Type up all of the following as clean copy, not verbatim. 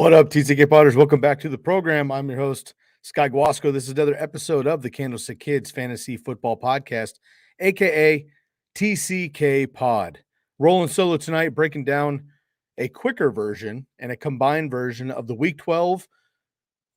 What up, TCK Potters? Welcome back to the program. I'm your host, Sky Guasco. This is another episode of the Candlestick Kids Fantasy Football Podcast, aka TCK Pod. Rolling solo tonight, breaking down a quicker version and a combined version of the Week 12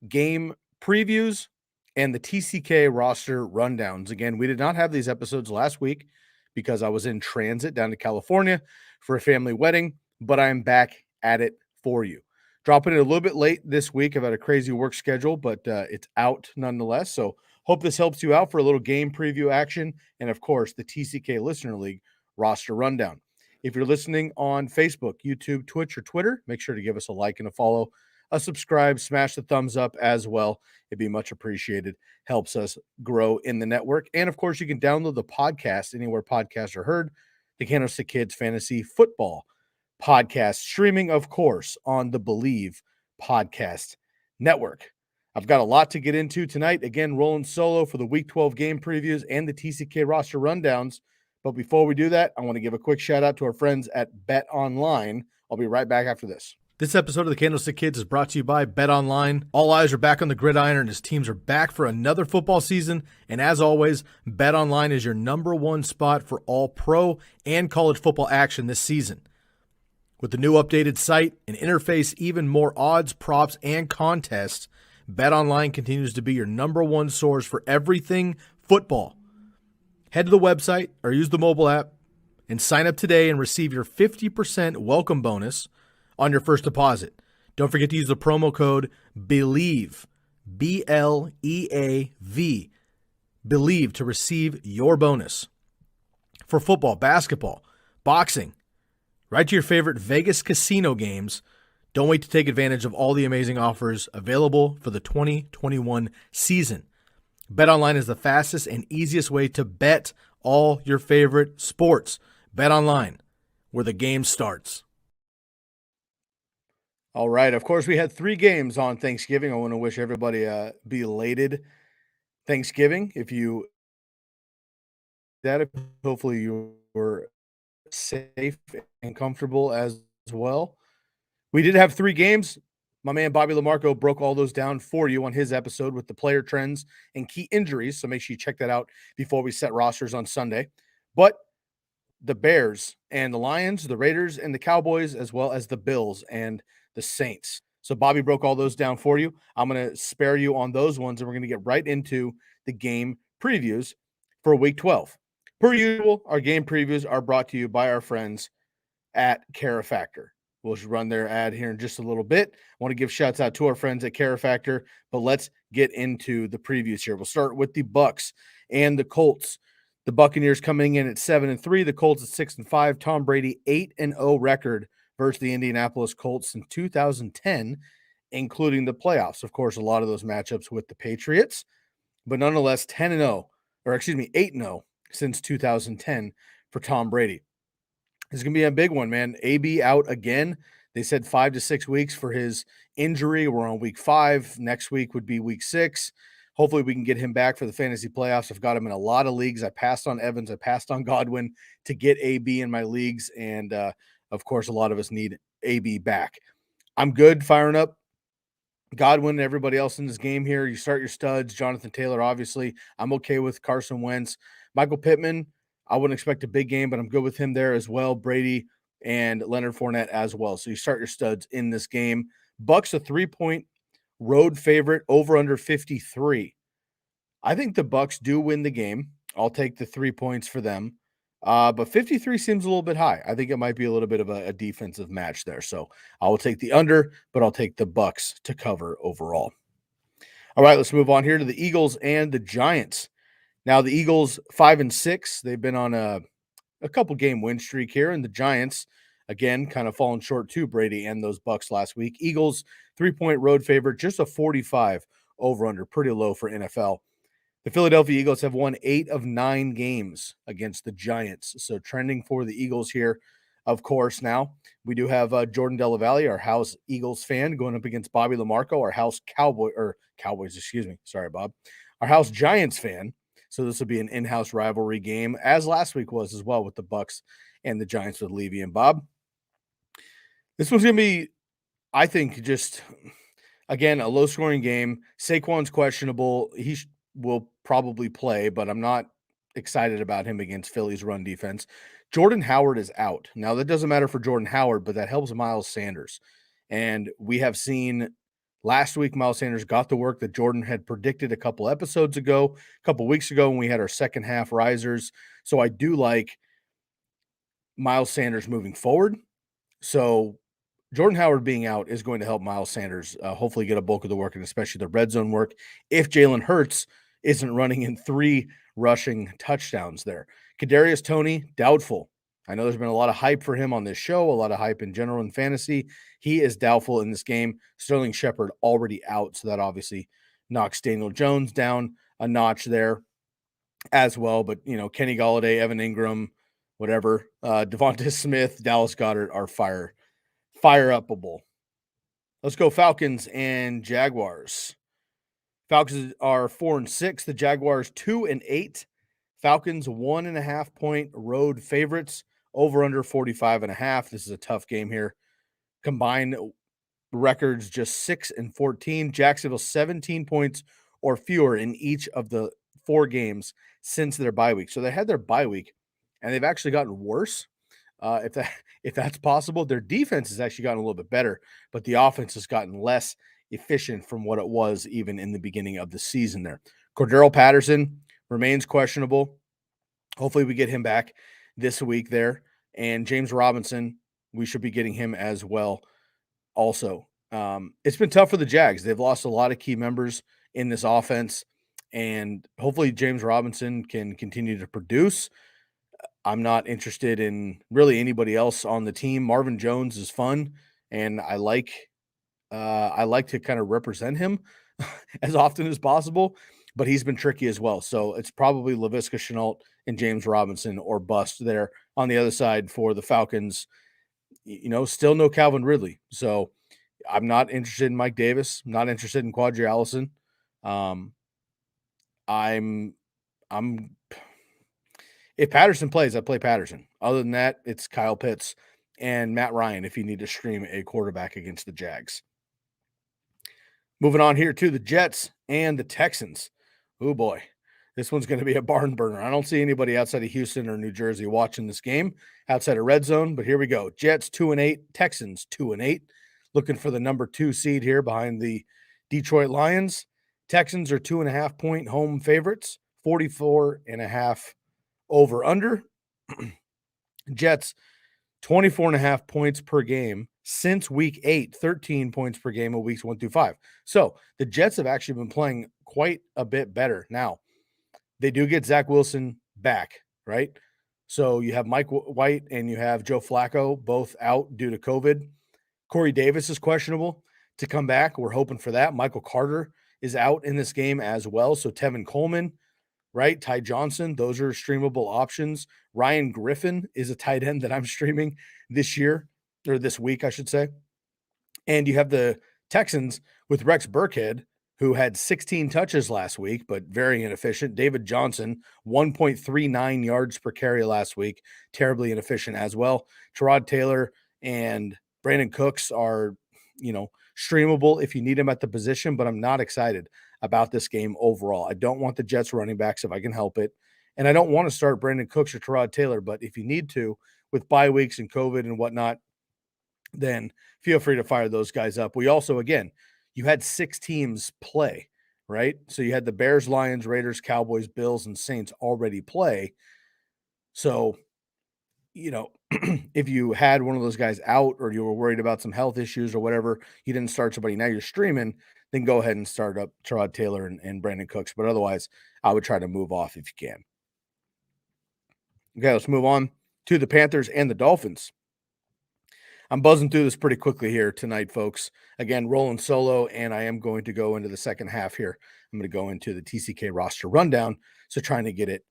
game previews and the TCK roster rundowns. Again, we did not have these episodes last week because I was in transit down to California for a family wedding, but I'm back at it for you. Dropping it a little bit late this week. I've had a crazy work schedule, but it's out nonetheless. So hope this helps you out for a little game preview action. And of course, the TCK Listener League roster rundown. If you're listening on Facebook, YouTube, Twitch, or Twitter, make sure to give us a like and a follow, a subscribe, smash the thumbs up as well. It'd be much appreciated. Helps us grow in the network. And of course, you can download the podcast anywhere podcasts are heard. The Candlestick Kids Fantasy Football Podcast, streaming, of course, on the Believe Podcast Network. I've got a lot to get into tonight. Again, rolling solo for the Week 12 game previews and the TCK roster rundowns. But before we do that, I want to give a quick shout out to our friends at Bet Online. I'll be right back after this. This episode of the Candlestick Kids is brought to you by Bet Online. All eyes are back on the gridiron as teams are back for another football season. And as always, Bet Online is your number one spot for all pro and college football action this season. With the new updated site and interface, even more odds, props, and contests, BetOnline continues to be your number one source for everything football. Head to the website or use the mobile app and sign up today and receive your 50% welcome bonus on your first deposit. Don't forget to use the promo code BELIEVE, B-L-E-A-V, BELIEVE to receive your bonus. For football, basketball, boxing, right to your favorite Vegas casino games. Don't wait to take advantage of all the amazing offers available for the 2021 season. BetOnline is the fastest and easiest way to bet all your favorite sports. BetOnline, where the game starts. All right. Of course, we had 3 games on Thanksgiving. I want to wish everybody a belated Thanksgiving. If you that, hopefully you were safe and comfortable as well. We did have 3 games. My man Bobby LaMarco broke all those down for you on his episode with the player trends and key injuries, so make sure you check that out before we set rosters on Sunday. But the Bears and the Lions, the Raiders and the Cowboys, as well as the Bills and the Saints. So Bobby broke all those down for you. I'm going to spare you on those ones, and we're going to get right into the game previews for Week 12. Per usual, our game previews are brought to you by our friends at Kera. We'll just run their ad here in just a little bit. I want to give shouts out to our friends at Kera, but let's get into the previews here. We'll start with the Bucs and the Colts. The Buccaneers coming in at 7-3, the Colts at 6-5. Tom Brady 8-0 record versus the Indianapolis Colts in 2010, including the playoffs. Of course, a lot of those matchups with the Patriots, but nonetheless 8-0 since 2010 for Tom Brady. It's going to be a big one, man. AB out again. They said 5 to 6 weeks for his injury. We're on week 5. Next week would be week 6. Hopefully we can get him back for the fantasy playoffs. I've got him in a lot of leagues. I passed on Evans. I passed on Godwin to get AB in my leagues. And, of course, a lot of us need AB back. I'm good firing up Godwin and everybody else in this game here. You start your studs. Jonathan Taylor, obviously. I'm okay with Carson Wentz. Michael Pittman, I wouldn't expect a big game, but I'm good with him there as well. Brady and Leonard Fournette as well. So you start your studs in this game. Bucs a 3-point road favorite, over under 53. I think the Bucs do win the game. I'll take the 3 points for them. But 53 seems a little bit high. I think it might be a little bit of a defensive match there. So I will take the under, but I'll take the Bucs to cover overall. All right, let's move on here to the Eagles and the Giants. Now, the Eagles 5-6. They've been on a couple game win streak here, and the Giants, again, kind of falling short too, Brady and those Bucs last week. Eagles 3-point road favorite, just a 45 over-under, pretty low for NFL. The Philadelphia Eagles have won 8 of 9 games against the Giants, so trending for the Eagles here. Of course, now we do have Jordan Della Valle, our house Eagles fan, going up against Bobby LaMarco, our house Cowboys, excuse me. Sorry, Bob. Our house Giants fan. So this will be an in-house rivalry game, as last week was as well with the Bucs and the Giants with Levy and Bob. This one's going to be I think just, again, a low-scoring game. Saquon's questionable. Will probably play, but I'm not excited about him against Philly's run defense. Jordan Howard is out. Now, that doesn't matter for Jordan Howard, but that helps Miles Sanders. And we have seen last week Miles Sanders got the work that Jordan had predicted a couple episodes ago, a couple weeks ago when we had our second half risers. So I do like Miles Sanders moving forward. So Jordan Howard being out is going to help Miles Sanders hopefully get a bulk of the work and especially the red zone work if Jalen Hurts isn't running in 3 rushing touchdowns there. Kadarius Toney, doubtful. I know there's been a lot of hype for him on this show, a lot of hype in general in fantasy. He is doubtful in this game. Sterling Shepard already out, so that obviously knocks Daniel Jones down a notch there as well. But, Kenny Golladay, Evan Ingram, whatever, Devonta Smith, Dallas Goedert are fire upable. Let's go Falcons and Jaguars. Falcons are 4-6. The Jaguars 2-8. Falcons 1.5 point road favorites. Over under 45.5. This is a tough game here. Combined records just 6-14. Jacksonville 17 points or fewer in each of the 4 games since their bye week. So they had their bye week, and they've actually gotten worse. If that's possible, their defense has actually gotten a little bit better, but the offense has gotten less efficient from what it was even in the beginning of the season there. Cordero Patterson remains questionable. Hopefully we get him back this week there. And James Robinson, we should be getting him as well also. It's been tough for the Jags. They've lost a lot of key members in this offense, and hopefully James Robinson can continue to produce. I'm not interested in really anybody else on the team. Marvin Jones is fun, and I like to kind of represent him as often as possible, but he's been tricky as well. So it's probably Laviska Shenault and James Robinson or bust there on the other side for the Falcons. Still no Calvin Ridley. So I'm not interested in Mike Davis. I'm not interested in Quadri Allison. I'm If Patterson plays, I play Patterson. Other than that, it's Kyle Pitts and Matt Ryan if you need to stream a quarterback against the Jags. Moving on here to the Jets and the Texans. Oh, boy. This one's going to be a barn burner. I don't see anybody outside of Houston or New Jersey watching this game outside of red zone, but here we go. Jets 2-8, Texans 2-8. Looking for the number 2 seed here behind the Detroit Lions. Texans are 2.5 point home favorites, 44.5 over under. Jets 24.5 points per game since week 8, 13 points per game of weeks 1 through 5. So the Jets have actually been playing quite a bit better. Now, they do get Zach Wilson back, right? So you have Mike White and you have Joe Flacco both out due to COVID. Corey Davis is questionable to come back. We're hoping for that. Michael Carter is out in this game as well. So Tevin Coleman, right? Ty Johnson, those are streamable options. Ryan Griffin is a tight end that I'm streaming this year, or this week, I should say. And you have the Texans with Rex Burkhead, who had 16 touches last week, but very inefficient. David Johnson, 1.39 yards per carry last week, terribly inefficient as well. Tyrod Taylor and Brandon Cooks are, streamable if you need them at the position, but I'm not excited about this game overall. I don't want the Jets running backs if I can help it. And I don't want to start Brandon Cooks or Tyrod Taylor, but if you need to, with bye weeks and COVID and whatnot, then feel free to fire those guys up. We also, again, you had 6 teams play, right? So you had the Bears, Lions, Raiders, Cowboys, Bills, and Saints already play. So, if you had one of those guys out or you were worried about some health issues or whatever, you didn't start somebody, now you're streaming, then go ahead and start up Tyrod Taylor and Brandon Cooks. But otherwise, I would try to move off if you can. Okay, let's move on to the Panthers and the Dolphins. I'm buzzing through this pretty quickly here tonight, folks. Again, rolling solo, and I am going to go into the second half here. I'm going to go into the TCK roster rundown, so trying to get it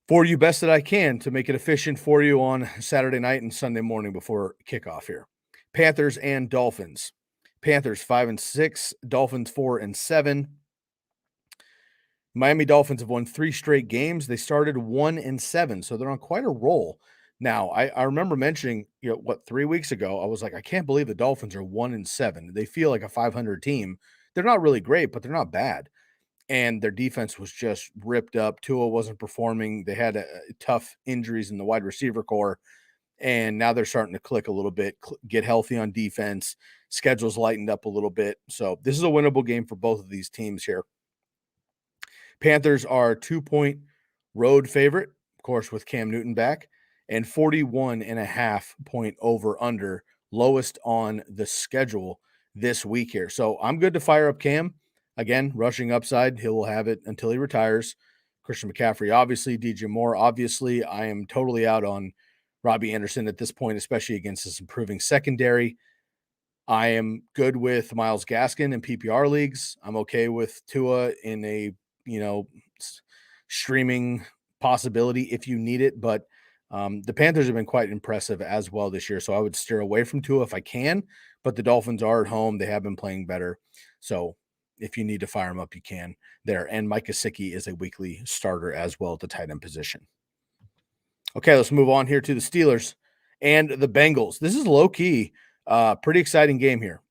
for you best that I can to make it efficient for you on Saturday night and Sunday morning before kickoff here. Panthers and Dolphins. Panthers 5-6, Dolphins 4-7. Miami Dolphins have won 3 straight games. They started 1-7, so they're on quite a roll. Now, I remember mentioning, 3 weeks ago, I was like, I can't believe the Dolphins are 1-7. They feel like a 500 team. They're not really great, but they're not bad. And their defense was just ripped up. Tua wasn't performing. They had tough injuries in the wide receiver core, and now they're starting to click a little bit, get healthy on defense. Schedules lightened up a little bit. So this is a winnable game for both of these teams here. Panthers are 2-point road favorite, of course, with Cam Newton back, and 41.5-point over under, lowest on the schedule this week here. So I'm good to fire up Cam. Again, rushing upside. He will have it until he retires. Christian McCaffrey, obviously. DJ Moore, obviously. I am totally out on Robbie Anderson at this point, especially against this improving secondary. I am good with Myles Gaskin in PPR leagues. I'm okay with Tua in a, streaming possibility if you need it. But the Panthers have been quite impressive as well this year. So I would steer away from Tua if I can. But the Dolphins are at home. They have been playing better. So if you need to fire them up, you can there. And Mike Gesicki is a weekly starter as well at the tight end position. Okay, let's move on here to the Steelers and the Bengals. This is low key, pretty exciting game here.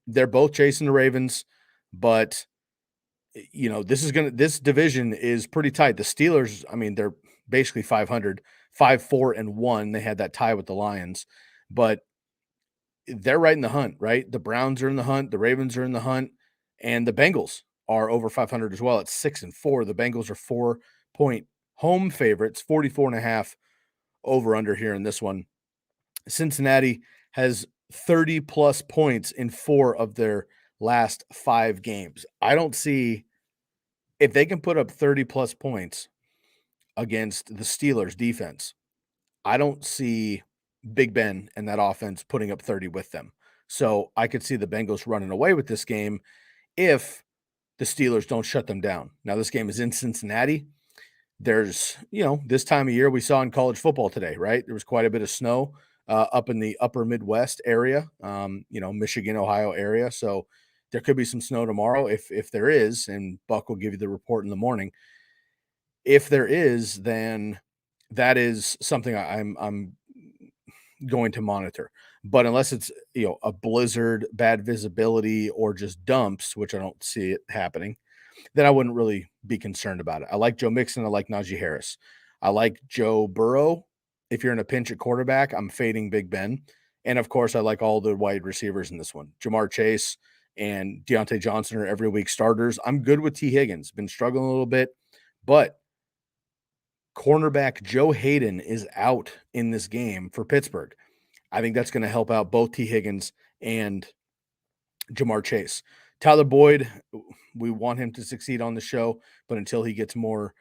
They're both chasing the Ravens, but this division is pretty tight. The Steelers, I mean, they're basically 500, 5-4-1. They had that tie with the Lions, but they're right in the hunt, right? The Browns are in the hunt, the Ravens are in the hunt, and the Bengals are over 500 as well at 6-4. The Bengals are 4-point home favorites, 44.5 over under here in this one. Cincinnati has 30 plus points in 4 of their last 5 games. I don't see if they can put up 30 plus points against the Steelers defense. I don't see Big Ben and that offense putting up 30 with them. So I could see the Bengals running away with this game if the Steelers don't shut them down. Now, this game is in Cincinnati. There's, this time of year we saw in college football today, right? There was quite a bit of snow up in the upper Midwest area, Michigan, Ohio area. So there could be some snow tomorrow if there is, and Buck will give you the report in the morning. If there is, then that is something I'm going to monitor. But unless it's, a blizzard, bad visibility, or just dumps, which I don't see it happening, then I wouldn't really be concerned about it. I like Joe Mixon. I like Najee Harris. I like Joe Burrow. If you're in a pinch at quarterback, I'm fading Big Ben. And of course, I like all the wide receivers in this one. Jamar Chase and Deontay Johnson are every week starters. I'm good with T. Higgins. Been struggling a little bit, but cornerback Joe Hayden is out in this game for Pittsburgh. I think that's going to help out both T. Higgins and Jamar Chase. Tyler Boyd, we want him to succeed on the show, but until he gets more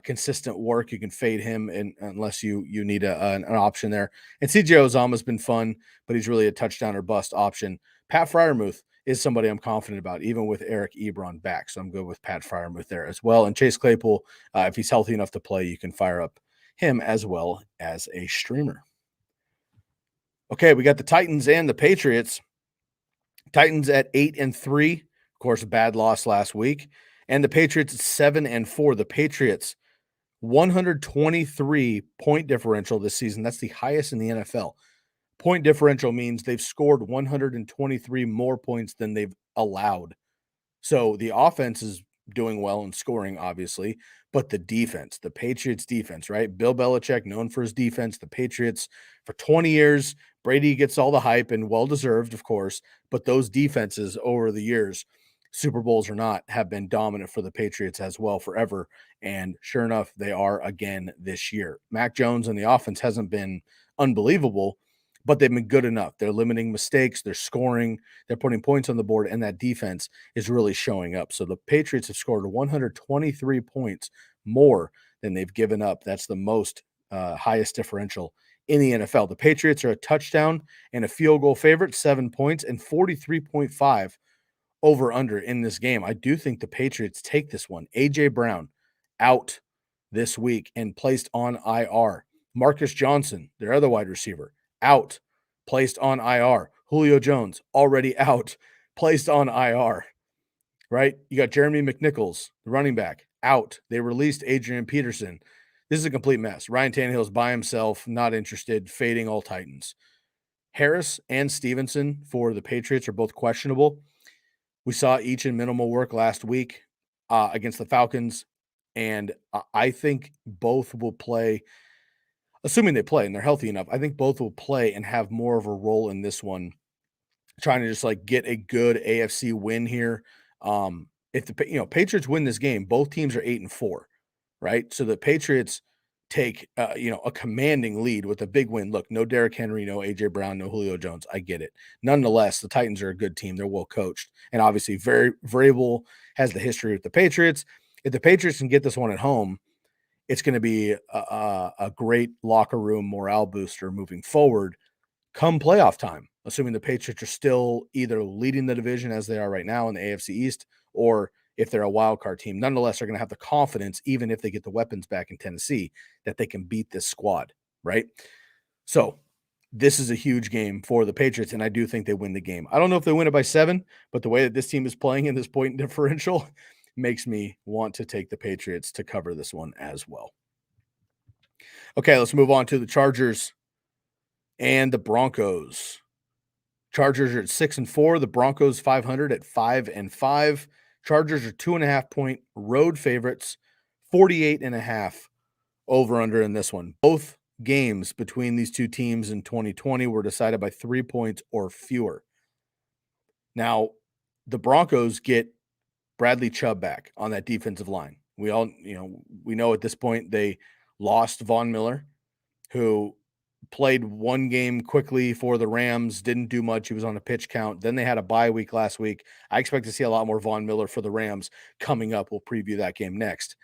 consistent work, you can fade him unless you need an option there. And CJ Uzomah's been fun, but he's really a touchdown or bust option. Pat Freiermuth is somebody I'm confident about, even with Eric Ebron back. So I'm good with Pat Freiermuth there as well. And Chase Claypool, if he's healthy enough to play, you can fire up him as well as a streamer. Okay, we got the Titans and the Patriots. Titans at 8-3. Of course, a bad loss last week. And the Patriots at 7-4. The Patriots, 123 point differential this season. That's the highest in the NFL. Point differential means they've scored 123 more points than they've allowed. So the offense is doing well and scoring, obviously, but the defense, the Patriots defense, right? Bill Belichick, known for his defense, the Patriots for 20 years. Brady gets all the hype and well-deserved, of course, but those defenses over the years, Super Bowls or not, have been dominant for the Patriots as well forever. And sure enough, they are again this year. Mac Jones and the offense hasn't been unbelievable, but they've been good enough. They're limiting mistakes. They're scoring. They're putting points on the board, and that defense is really showing up. So the Patriots have scored 123 points more than they've given up. That's the most highest differential in the NFL. The Patriots are a touchdown and a field goal favorite, 7 points, and 43.5 over under in this game. I do think the Patriots take this one. A.J. Brown out this week and placed on IR. Marcus Johnson, their other wide receiver, out, placed on IR. Julio Jones, already out, placed on IR, right? You got Jeremy McNichols, the running back, out. They released Adrian Peterson. This is a complete mess. Ryan Tannehill's by himself, not interested, fading all Titans. Harris and Stevenson for the Patriots are both questionable. We saw each in minimal work last week against the Falcons, and I think both will play, assuming they play and they're healthy enough. I think both will play and have more of a role in this one, trying to just like get a good AFC win here. If the Patriots win this game, both teams are 8-4, right? So the Patriots take a commanding lead with a big win. Look, no Derrick Henry, no AJ Brown, no Julio Jones. I get it. Nonetheless, the Titans are a good team. They're well coached, and obviously very variable has the history with the Patriots. If the Patriots can get this one at home, it's going to be a great locker room morale booster moving forward come playoff time, assuming the Patriots are still either leading the division as they are right now in the AFC East, or if they're a wild card team. Nonetheless, they're going to have the confidence, even if they get the weapons back in Tennessee, that they can beat this squad, right? So this is a huge game for the Patriots, and I do think they win the game. I don't know if they win it by 7, but the way that this team is playing in this point differential makes me want to take the Patriots to cover this one as well. Okay, let's move on to the Chargers and the Broncos. Chargers are at 6-4. The Broncos 500 at 5-5. Chargers are 2.5-point road favorites, 48.5 over under in this one. Both games between these two teams in 2020 were decided by 3 points or fewer. Now, the Broncos get Bradley Chubb back on that defensive line. We know at this point they lost Von Miller, who played one game quickly for the Rams, didn't do much. He was on a pitch count. Then they had a bye week last week. I expect to see a lot more Von Miller for the Rams coming up. We'll preview that game next.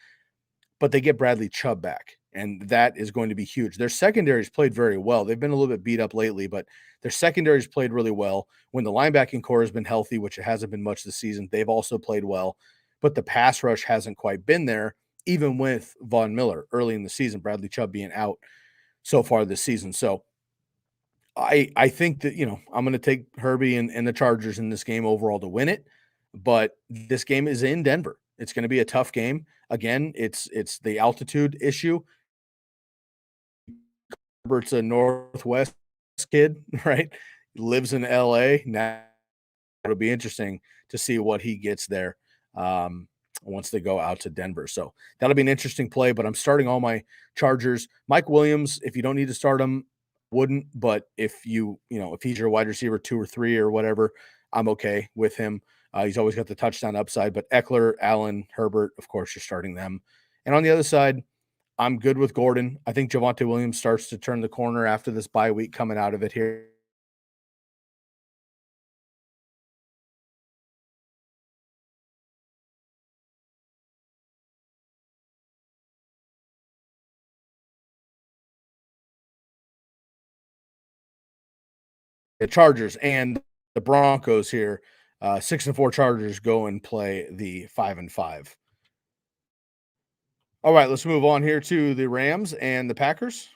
But they get Bradley Chubb back, and that is going to be huge. Their secondary's played very well. They've been a little bit beat up lately, but their secondary's played really well. When the linebacking core has been healthy, which it hasn't been much this season, they've also played well. But the pass rush hasn't quite been there, even with Von Miller early in the season, Bradley Chubb being out so far this season. So I think that, I'm going to take Herbie and the Chargers in this game overall to win it, but this game is in Denver. It's going to be a tough game. Again, it's the altitude issue. Herbert's a Northwest kid, right? He lives in LA. Now it'll be interesting to see what he gets there once they go out to Denver. So that'll be an interesting play, but I'm starting all my Chargers. Mike Williams, if you don't need to start him, wouldn't, but if if he's your wide receiver 2 or 3 or whatever, I'm okay with him. He's always got the touchdown upside, but Eckler, Allen, Herbert, of course, you're starting them. And on the other side, I'm good with Gordon. I think Javonte Williams starts to turn the corner after this bye week coming out of it here. The Chargers and the Broncos here. 6-4 Chargers go and play the 5-5. All right, let's move on here to the Rams and the Packers.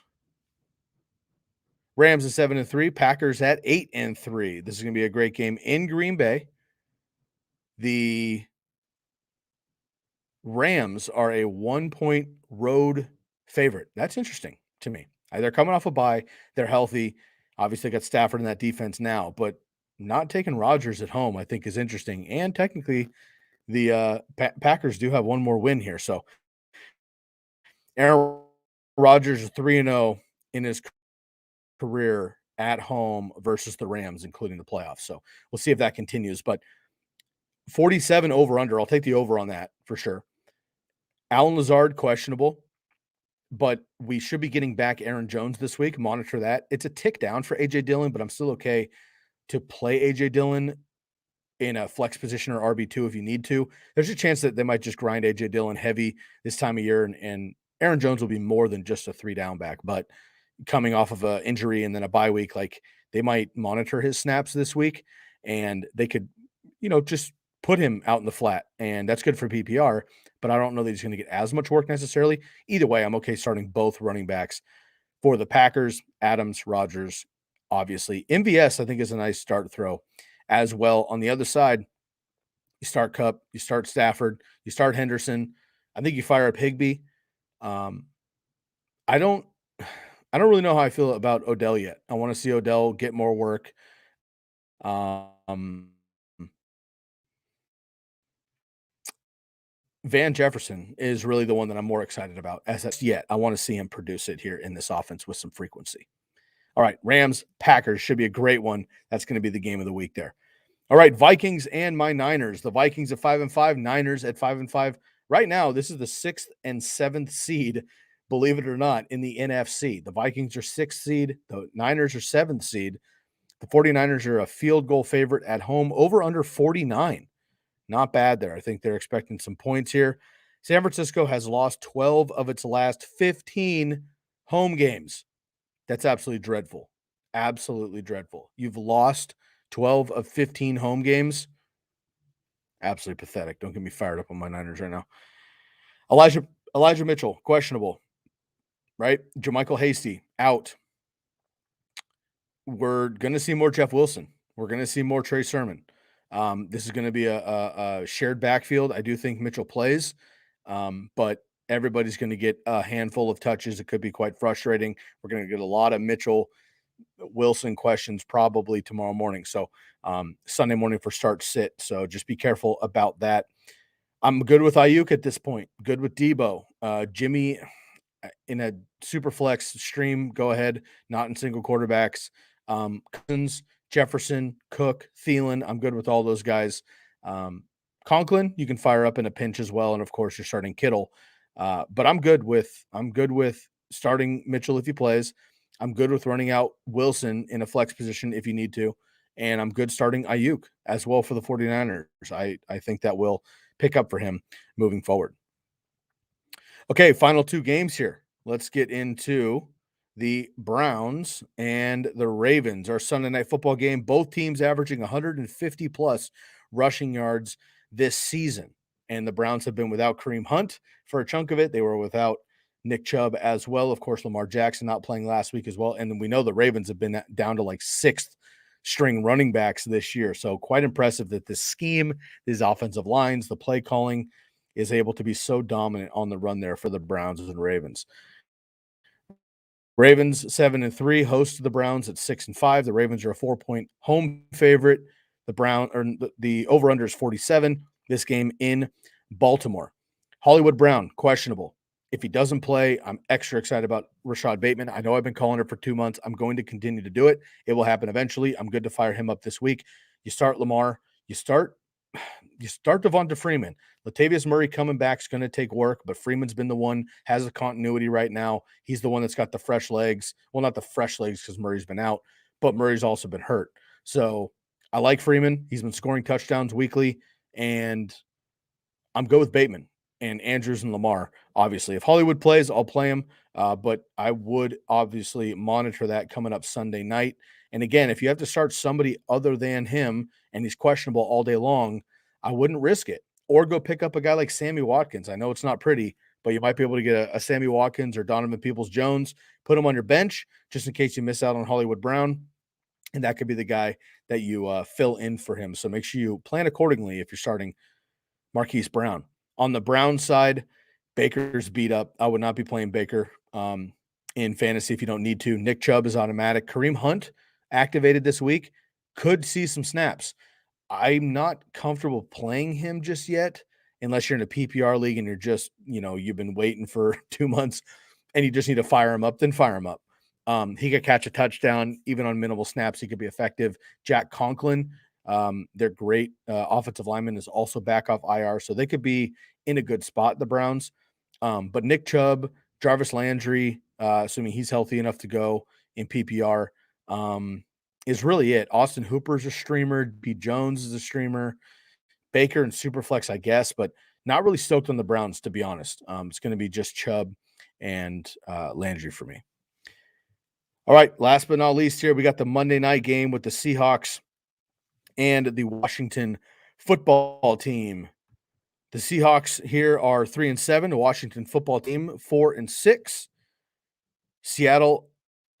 Rams at 7-3, Packers at 8-3. This is going to be a great game in Green Bay. The Rams are a 1-point road favorite. That's interesting to me. They're coming off a bye. They're healthy. Obviously, got Stafford in that defense now, but not taking Rodgers at home, I think, is interesting. And technically, the Packers do have one more win here. So Aaron Rodgers is 3-0 in his career at home versus the Rams, including the playoffs. So we'll see if that continues. But 47 over under. I'll take the over on that for sure. Alan Lazard, questionable, but we should be getting back Aaron Jones this week. Monitor that. It's a tick down for A.J. Dillon, but I'm still okay to play A.J. Dillon in a flex position or RB2 if you need to. There's a chance that they might just grind A.J. Dillon heavy this time of year, and Aaron Jones will be more than just a 3-down back, but coming off of an injury and then a bye week, like they might monitor his snaps this week, and they could, just put him out in the flat, and that's good for PPR, but I don't know that he's going to get as much work necessarily. Either way, I'm okay starting both running backs for the Packers. Adams, Rodgers, obviously. MVS, I think, is a nice start throw as well. On the other side, you start Kupp, you start Stafford, you start Henderson. I think you fire up Higbee. I don't I don't really know how I feel about Odell yet. I want to see Odell get more work. Um, Van Jefferson is really the one that I'm more excited about as that's yet. I want to see him produce it here in this offense with some frequency. All right, Rams, Packers should be a great one. That's going to be the game of the week there. All right, Vikings and my Niners. The Vikings at 5-5, Niners at 5-5. Right now, this is the 6th and 7th seed, believe it or not, in the NFC. The Vikings are 6th seed, the Niners are 7th seed. The 49ers are a field goal favorite at home, over under 49. Not bad there. I think they're expecting some points here. San Francisco has lost 12 of its last 15 home games. That's absolutely dreadful. Absolutely dreadful. You've lost 12 of 15 home games. Absolutely pathetic. Don't get me fired up on my Niners right now. Elijah Mitchell, questionable, right? JaMychal Hasty, out. We're going to see more Jeff Wilson. We're going to see more Trey Sermon. This is going to be a shared backfield. I do think Mitchell plays, but everybody's going to get a handful of touches. It could be quite frustrating. We're going to get a lot of Mitchell Wilson questions probably tomorrow morning. So Sunday morning for start sit. So just be careful about that. I'm good with Ayuk at this point. Good with Debo. Jimmy in a super flex stream. Go ahead. Not in single quarterbacks. Cousins, Jefferson, Cook, Thielen. I'm good with all those guys. Conklin, you can fire up in a pinch as well, and of course you're starting Kittle. But I'm good with starting Mitchell if he plays. I'm good with running out Wilson in a flex position if you need to, and I'm good starting Ayuk as well for the 49ers. I think that will pick up for him moving forward. Okay, final two games here. Let's get into the Browns and the Ravens, our Sunday night football game. Both teams averaging 150 plus rushing yards this season. And the Browns have been without Kareem Hunt for a chunk of it. They were without Nick Chubb as well. Of course, Lamar Jackson not playing last week as well. And we know the Ravens have been down to like sixth string running backs this year. So quite impressive that this scheme, these offensive lines, the play calling is able to be so dominant on the run there for the Browns and Ravens. Ravens 7-3 host the Browns at 6-5. The Ravens are a 4-point home favorite. The over-under is 47. This game in Baltimore. Hollywood Brown, questionable. If he doesn't play, I'm extra excited about Rashad Bateman. I know I've been calling it for 2 months. I'm going to continue to do it. It will happen eventually. I'm good to fire him up this week. You start Lamar. You start Devonta Freeman. Latavius Murray coming back is going to take work, but Freeman's been the one, has a continuity right now. He's the one that's got the fresh legs. Well, not the fresh legs because Murray's been out, but Murray's also been hurt. So I like Freeman. He's been scoring touchdowns weekly, and I'm good with Bateman and Andrews and Lamar, obviously. If Hollywood plays, I'll play him, but I would obviously monitor that coming up Sunday night. And again, if you have to start somebody other than him and he's questionable all day long, I wouldn't risk it. Or go pick up a guy like Sammy Watkins. I know it's not pretty, but you might be able to get a Sammy Watkins or Donovan Peoples-Jones, put him on your bench just in case you miss out on Hollywood Brown. And that could be the guy that you fill in for him. So make sure you plan accordingly if you're starting Marquise Brown. On the Brown side, Baker's beat up. I would not be playing Baker in fantasy if you don't need to. Nick Chubb is automatic. Kareem Hunt activated this week. Could see some snaps. I'm not comfortable playing him just yet unless you're in a PPR league and you're just, you've been waiting for 2 months and you just need to fire him up, then fire him up. He could catch a touchdown. Even on minimal snaps, he could be effective. Jack Conklin, their great offensive lineman, is also back off IR, so they could be in a good spot, the Browns. But Nick Chubb, Jarvis Landry, assuming he's healthy enough to go in PPR, is really it. Austin Hooper's a streamer. B. Jones is a streamer. Baker and Superflex, I guess, but not really stoked on the Browns, to be honest. It's going to be just Chubb and Landry for me. All right, last but not least here, we got the Monday night game with the Seahawks and the Washington football team. The Seahawks here are 3-7. The Washington football team 4-6. Seattle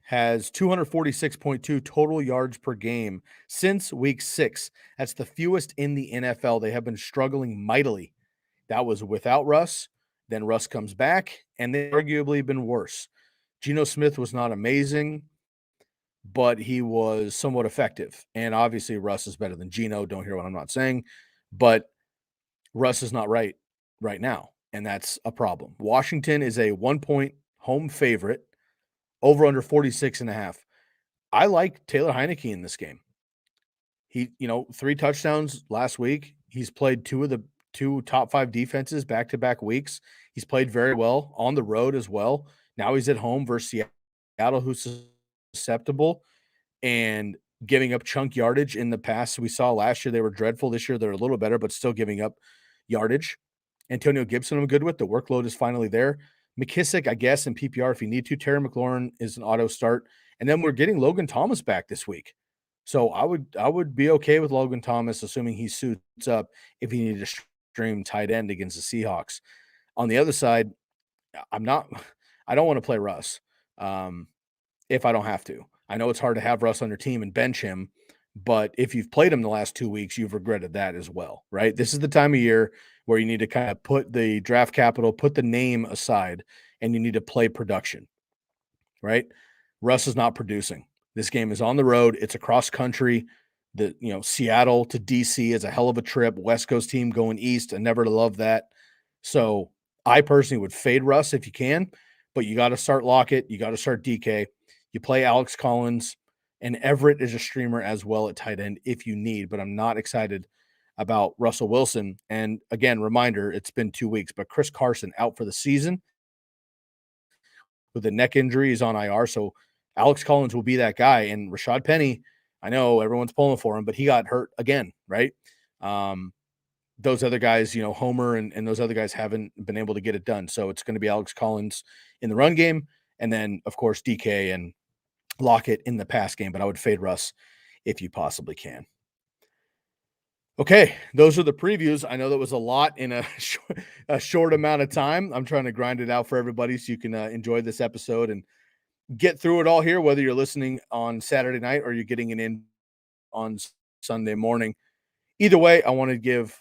has 246.2 total yards per game since week 6. That's the fewest in the NFL. They have been struggling mightily. That was without Russ. Then Russ comes back, and they've arguably been worse. Geno Smith was not amazing, but he was somewhat effective. And obviously, Russ is better than Geno. Don't hear what I'm not saying, but Russ is not right now, and that's a problem. Washington is a 1-point home favorite, over under 46.5. I like Taylor Heineke in this game. He, 3 touchdowns last week. He's played 2 of the 2 top 5 defenses back-to-back weeks. He's played very well on the road as well. Now he's at home versus Seattle, who's susceptible and giving up chunk yardage in the past. We saw last year they were dreadful. This year they're a little better, but still giving up yardage. Antonio Gibson I'm good with. The workload is finally there. McKissick, I guess, in PPR if you need to. Terry McLaurin is an auto start. And then we're getting Logan Thomas back this week. So I would be okay with Logan Thomas, assuming he suits up if he needed to stream tight end against the Seahawks. On the other side, I don't want to play Russ if I don't have to. I know it's hard to have Russ on your team and bench him, but if you've played him the last 2 weeks, you've regretted that as well, right? This is the time of year where you need to kind of put the draft capital, put the name aside, and you need to play production, right? Russ is not producing. This game is on the road. It's across country. Seattle to DC is a hell of a trip. West Coast team going east. I never love that. So I personally would fade Russ if you can, but you got to start Lockett. You got to start DK. You play Alex Collins, and Everett is a streamer as well at tight end if you need, but I'm not excited about Russell Wilson. And again, reminder, it's been 2 weeks, but Chris Carson out for the season with a neck injury. He's on IR, so Alex Collins will be that guy. And Rashad Penny, I know everyone's pulling for him, but he got hurt again, right? Those other guys, Homer and those other guys haven't been able to get it done. So it's going to be Alex Collins in the run game. And then, of course, DK and Lockett in the pass game. But I would fade Russ if you possibly can. Okay, those are the previews. I know that was a lot in a short amount of time. I'm trying to grind it out for everybody so you can enjoy this episode and get through it all here, whether you're listening on Saturday night or you're getting it in on Sunday morning. Either way, I want to give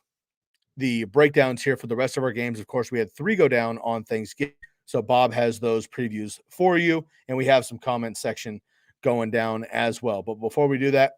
the breakdowns here for the rest of our games. Of course, we had 3 go down on Thanksgiving, so Bob has those previews for you, and we have some comment section going down as well. But before we do that,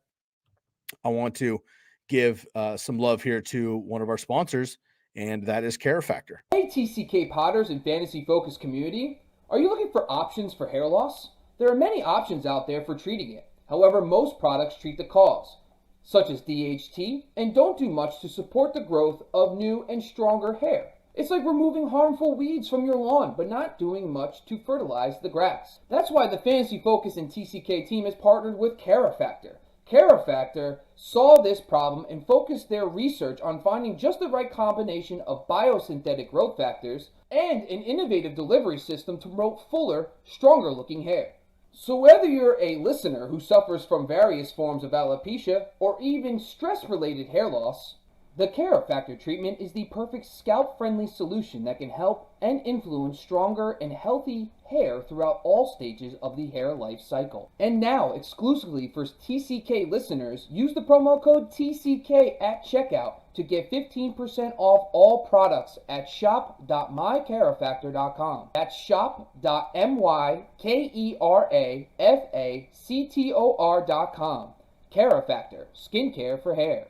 I want to give some love here to one of our sponsors, and that is Kera Factor. Hey TCK Potters and Fantasy Focus community, are you looking for options for hair loss? There are many options out there for treating it. However, most products treat the cause, such as DHT, and don't do much to support the growth of new and stronger hair. It's like removing harmful weeds from your lawn, but not doing much to fertilize the grass. That's why the Fantasy Focus and TCK team has partnered with Kera Factor. Kera Factor saw this problem and focused their research on finding just the right combination of biosynthetic growth factors and an innovative delivery system to promote fuller, stronger looking hair. So whether you're a listener who suffers from various forms of alopecia or even stress-related hair loss, the Kera Factor treatment is the perfect scalp-friendly solution that can help and influence stronger and healthy hair throughout all stages of the hair life cycle. And now, exclusively for TCK listeners, use the promo code TCK at checkout to get 15% off all products at shop.mykerafactor.com. That's shop.mykerafactor.com. Kera Factor, skincare for hair.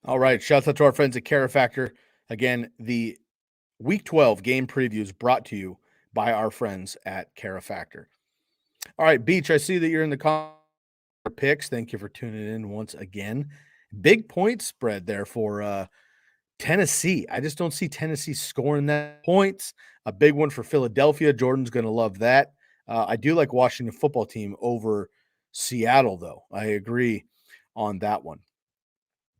All right. Shouts out to our friends at Kera Factor. Again, the Week 12 game previews brought to you by our friends at Kera Factor. All right, Beach, I see that you're in the picks. Thank you for tuning in once again. Big point spread there for Tennessee. I just don't see Tennessee scoring that points. A big one for Philadelphia. Jordan's going to love that. I do like Washington football team over Seattle, though. I agree on that one.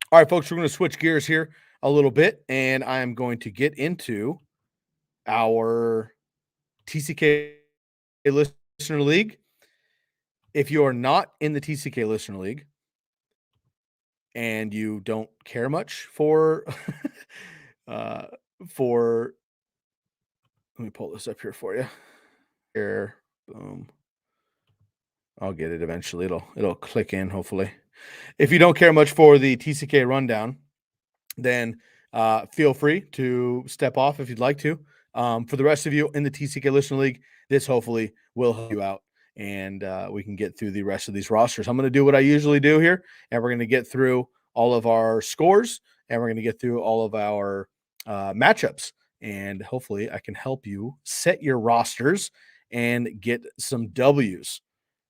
All right, folks, we're going to switch gears here a little bit, and I am going to get into our TCK Listener League. If you are not in the TCK Listener League and you don't care much for let me pull this up here for you. Here, boom. I'll get it eventually. It'll click in, hopefully. If you don't care much for the TCK rundown, then feel free to step off if you'd like to. For the rest of you in the TCK Listener League, this hopefully will help you out, and we can get through the rest of these rosters. I'm going to do what I usually do here, and we're going to get through all of our scores, and we're going to get through all of our matchups, and hopefully I can help you set your rosters and get some W's.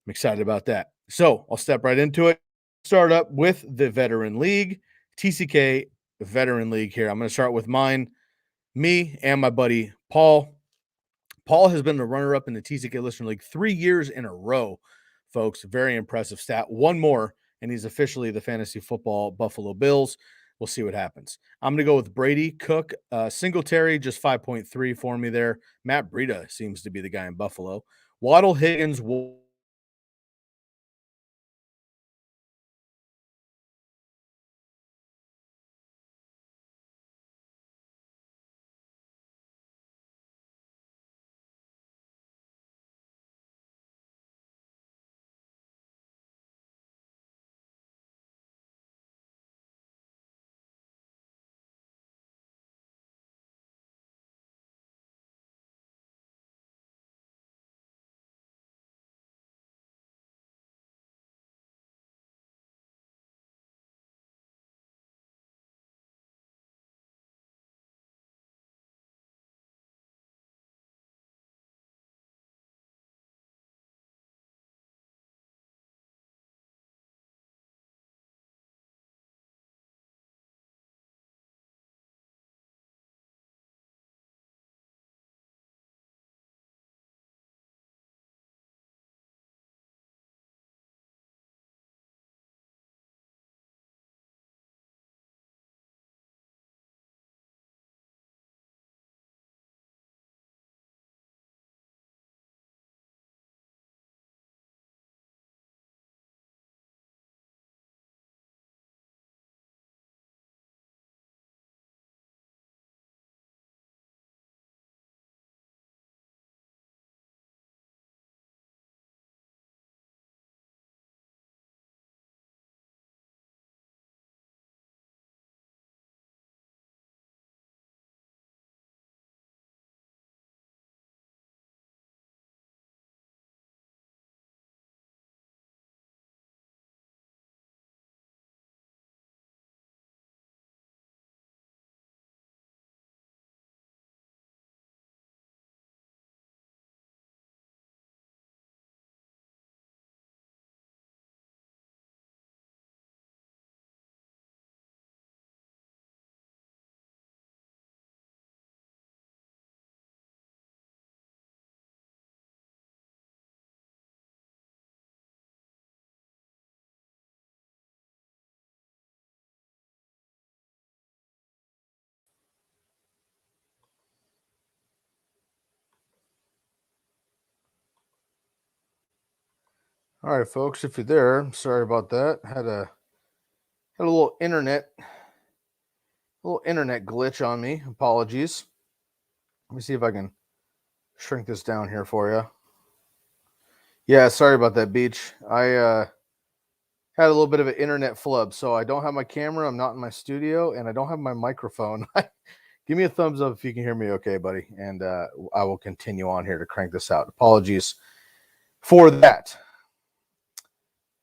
I'm excited about that. So I'll step right into it. Start up with the Veteran League, TCK Veteran League here. I'm going to start with mine, me and my buddy Paul. Paul has been the runner-up in the TCK Listener League 3 years in a row, folks. Very impressive stat. One more, and he's officially the fantasy football Buffalo Bills. We'll see what happens. I'm going to go with Brady, Cook, Singletary, just 5.3 for me there. Matt Breida seems to be the guy in Buffalo. Waddle, Higgins, All right, folks, if you're there, sorry about that. Had a little internet glitch on me. Apologies. Let me see if I can shrink this down here for you. Yeah, sorry about that, Beach. I had a little bit of an internet flub, so I don't have my camera. I'm not in my studio, and I don't have my microphone. Give me a thumbs up if you can hear me okay, buddy, and I will continue on here to crank this out. Apologies for that.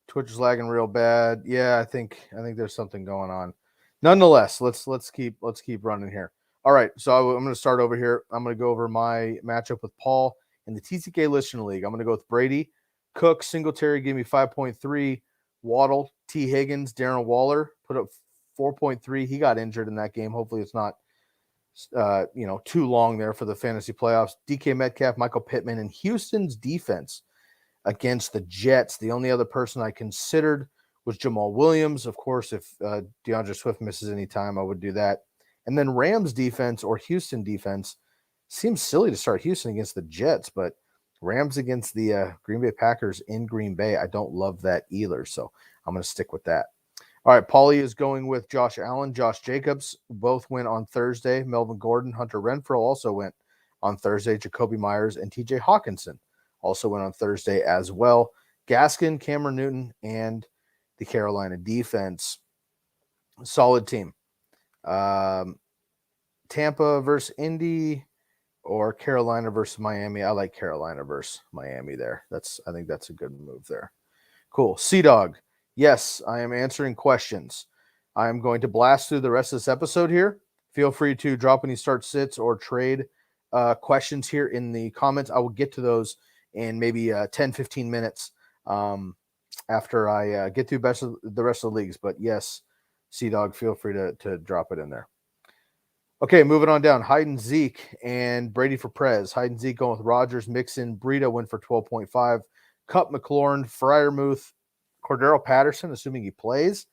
Twitch is lagging real bad. Yeah, I think there's something going on. Nonetheless, let's keep running here. All right, so I'm going to start over here. I'm going to go over my matchup with Paul in the TCK Listener League. I'm going to go with Brady, Cook, Singletary, give me 5.3. Waddle, T. Higgins, Darren Waller put up 4.3. He got injured in that game. Hopefully it's not too long there for the fantasy playoffs. DK Metcalf, Michael Pittman, and Houston's defense against the Jets. The only other person I considered was Jamal Williams. Of course, if DeAndre Swift misses any time, I would do that. And then Rams defense or Houston defense. Seems silly to start Houston against the Jets, but Rams against the Green Bay Packers in Green Bay, I don't love that either. So I'm going to stick with that. All right, Paulie is going with Josh Allen, Josh Jacobs. Both went on Thursday. Melvin Gordon, Hunter Renfrow also went on Thursday. Jacoby Myers and TJ Hawkinson also went on Thursday as well. Gaskin, Cameron Newton, and the Carolina defense. Solid team. Tampa versus Indy. or Carolina versus Miami. I like Carolina versus Miami there. I think that's a good move there. Cool. Sea-Dog. Yes, I am answering questions. I am going to blast through the rest of this episode here. Feel free to drop any start sits or trade questions here in the comments. I will get to those in maybe 10, 15 minutes after I get through the rest of the leagues. But yes, Sea-Dog, feel free to drop it in there. Okay, moving on down. Hyde and Zeke and Brady for Prez. Hyde and Zeke going with Rodgers, Mixon. Breida went for 12.5. Cup McLaurin, Freiermuth, Cordero Patterson, assuming he plays.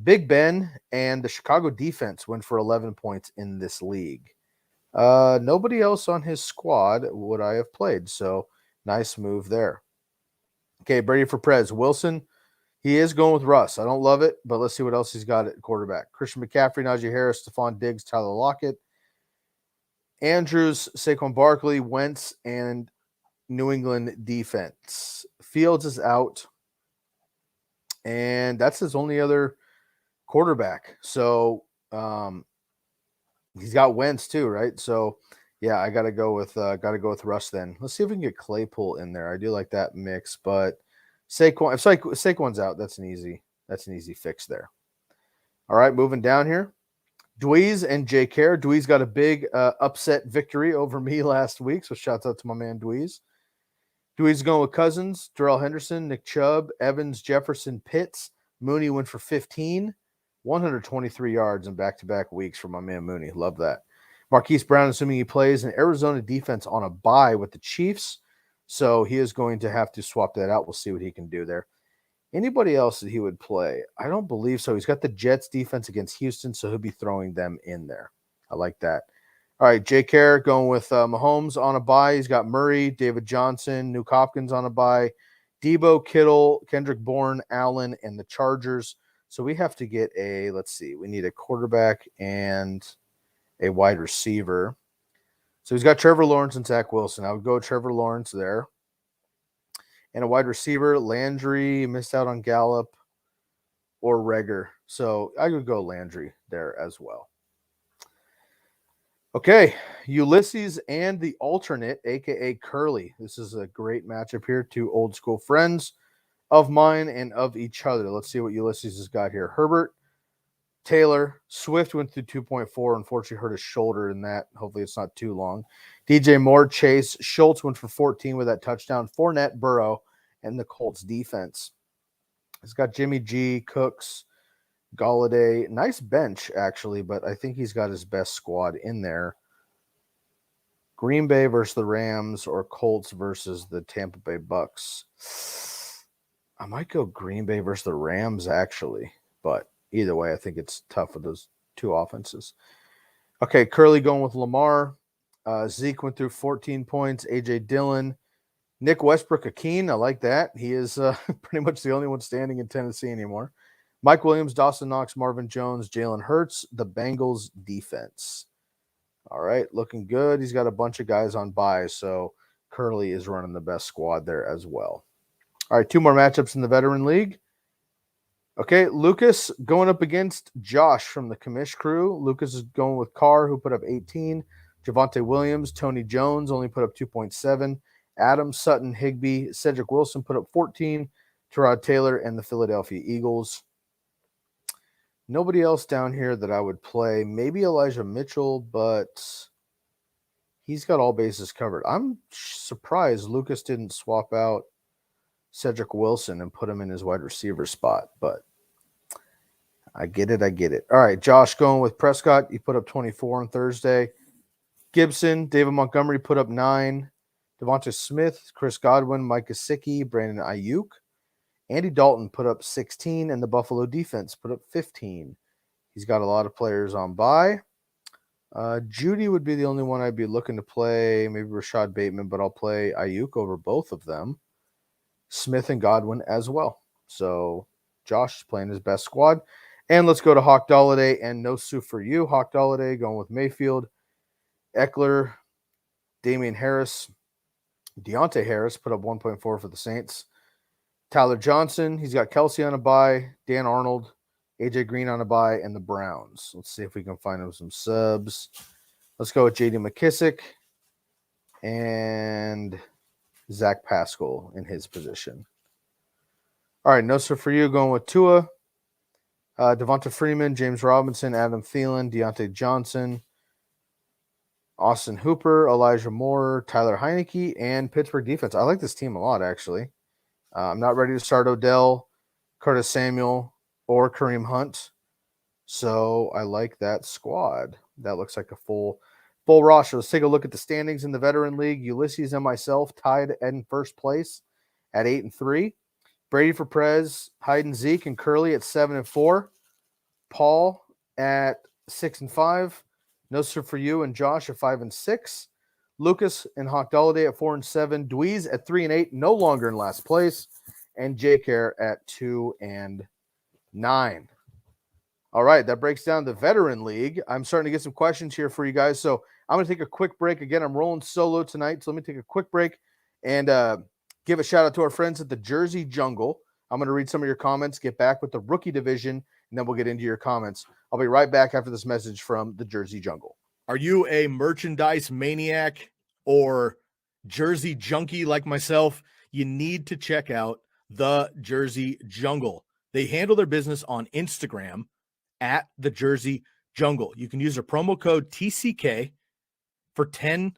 Big Ben and the Chicago defense went for 11 points in this league. Nobody else on his squad would I have played, so nice move there. Okay, Brady for Prez. Wilson, he is going with Russ. I don't love it, but let's see what else he's got at quarterback. Christian McCaffrey, Najee Harris, Stephon Diggs, Tyler Lockett, Andrews, Saquon Barkley, Wentz, and New England defense. Fields is out, and that's his only other quarterback. So he's got Wentz too, right? So yeah, I gotta go with Russ then. Let's see if we can get Claypool in there. I do like that mix, but Saquon, if Saquon's out, that's an easy fix there. All right, moving down here. Dweez and J. Kera. Dweez got a big upset victory over me last week, so shouts out to my man Dweez. Dweez going with Cousins, Darrell Henderson, Nick Chubb, Evans, Jefferson, Pitts. Mooney went for 15, 123 yards in back-to-back weeks for my man Mooney. Love that. Marquise Brown, assuming he plays, an Arizona defense on a bye with the Chiefs, so he is going to have to swap that out. We'll see what he can do there. Anybody else that he would play? I don't believe so. He's got the Jets defense against Houston, so he'll be throwing them in there. I like that. All right, J. Kera going with Mahomes on a bye. He's got Murray, David Johnson, Nuke Hopkins on a bye, Debo, Kittle, Kendrick Bourne, Allen, and the Chargers. So we have to get we need a quarterback and a wide receiver. So he's got Trevor Lawrence and Zach Wilson. I would go Trevor Lawrence there. And a wide receiver, Landry, missed out on Gallup, or Reagor. So I would go Landry there as well. Okay, Ulysses and the alternate, a.k.a. Curly. This is a great matchup here. Two old school friends of mine and of each other. Let's see what Ulysses has got here. Herbert, Taylor, Swift went through 2.4. Unfortunately, hurt his shoulder in that. Hopefully, it's not too long. DJ Moore, Chase, Schultz went for 14 with that touchdown. Fournette, Burrow, and the Colts defense. It's got Jimmy G, Cooks, Galladay. Nice bench, actually, but I think he's got his best squad in there. Green Bay versus the Rams or Colts versus the Tampa Bay Bucs. I might go Green Bay versus the Rams, actually, but either way, I think it's tough with those two offenses. Okay, Curly going with Lamar. Zeke went through 14 points. A.J. Dillon. Nick Westbrook-Akeen, I like that. He is pretty much the only one standing in Tennessee anymore. Mike Williams, Dawson Knox, Marvin Jones, Jalen Hurts, the Bengals defense. All right, looking good. He's got a bunch of guys on bye, so Curly is running the best squad there as well. All right, two more matchups in the Veteran League. Okay, Lucas going up against Josh from the Commish crew. Lucas is going with Carr, who put up 18. Javonte Williams, Tony Jones only put up 2.7. Adam, Sutton, Higbee, Cedric Wilson put up 14. Tyrod Taylor and the Philadelphia Eagles. Nobody else down here that I would play. Maybe Elijah Mitchell, but he's got all bases covered. I'm surprised Lucas didn't swap out Cedric Wilson and put him in his wide receiver spot, but I get it. All right, Josh going with Prescott. He put up 24 on Thursday. Gibson, David Montgomery put up 9. Devonta Smith, Chris Godwin, Mike Gesicki, Brandon Ayuk. Andy Dalton put up 16, and the Buffalo defense put up 15. He's got a lot of players on bye. Judy would be the only one I'd be looking to play, maybe Rashad Bateman, but I'll play Ayuk over both of them. Smith and Godwin as well. So Josh is playing his best squad. And let's go to Hawk Dalladay and no Sue for you. Hawk Dalladay going with Mayfield, Eckler, Damian Harris, Deontay Harris put up 1.4 for the Saints. Tyler Johnson, he's got Kelsey on a bye, Dan Arnold, AJ Green on a bye, and the Browns. Let's see if we can find him some subs. Let's go with JD McKissick, and Zach Pascal in his position. All right, no sir for you, going with Tua, Devonta Freeman, James Robinson, Adam Thielen, Deontay Johnson, Austin Hooper, Elijah Moore, Tyler Heineke, and Pittsburgh defense. I like this team a lot, actually. I'm not ready to start Odell, Curtis Samuel, or Kareem Hunt. So I like that squad. That looks like a full roster. Let's take a look at the standings in the Veteran League. Ulysses and myself tied in first place at 8-3. Brady for Prez, Hayden, Zeke, and Curly at 7-4. Paul at 6-5. No sir for you and Josh at 5-6. Lucas and Hawk Dolliday at 4-7. Dweez at 3-8, no longer in last place. And J-Care at 2-9. All right, that breaks down the Veteran League. I'm starting to get some questions here for you guys. So I'm going to take a quick break. Again, I'm rolling solo tonight. So let me take a quick break and give a shout out to our friends at the Jersey Jungle. I'm going to read some of your comments, get back with the rookie division, and then we'll get into your comments. I'll be right back after this message from the Jersey Jungle. Are you a merchandise maniac or jersey junkie like myself? You need to check out the Jersey Jungle. They handle their business on Instagram at the Jersey Jungle. You can use their promo code TCK for 10%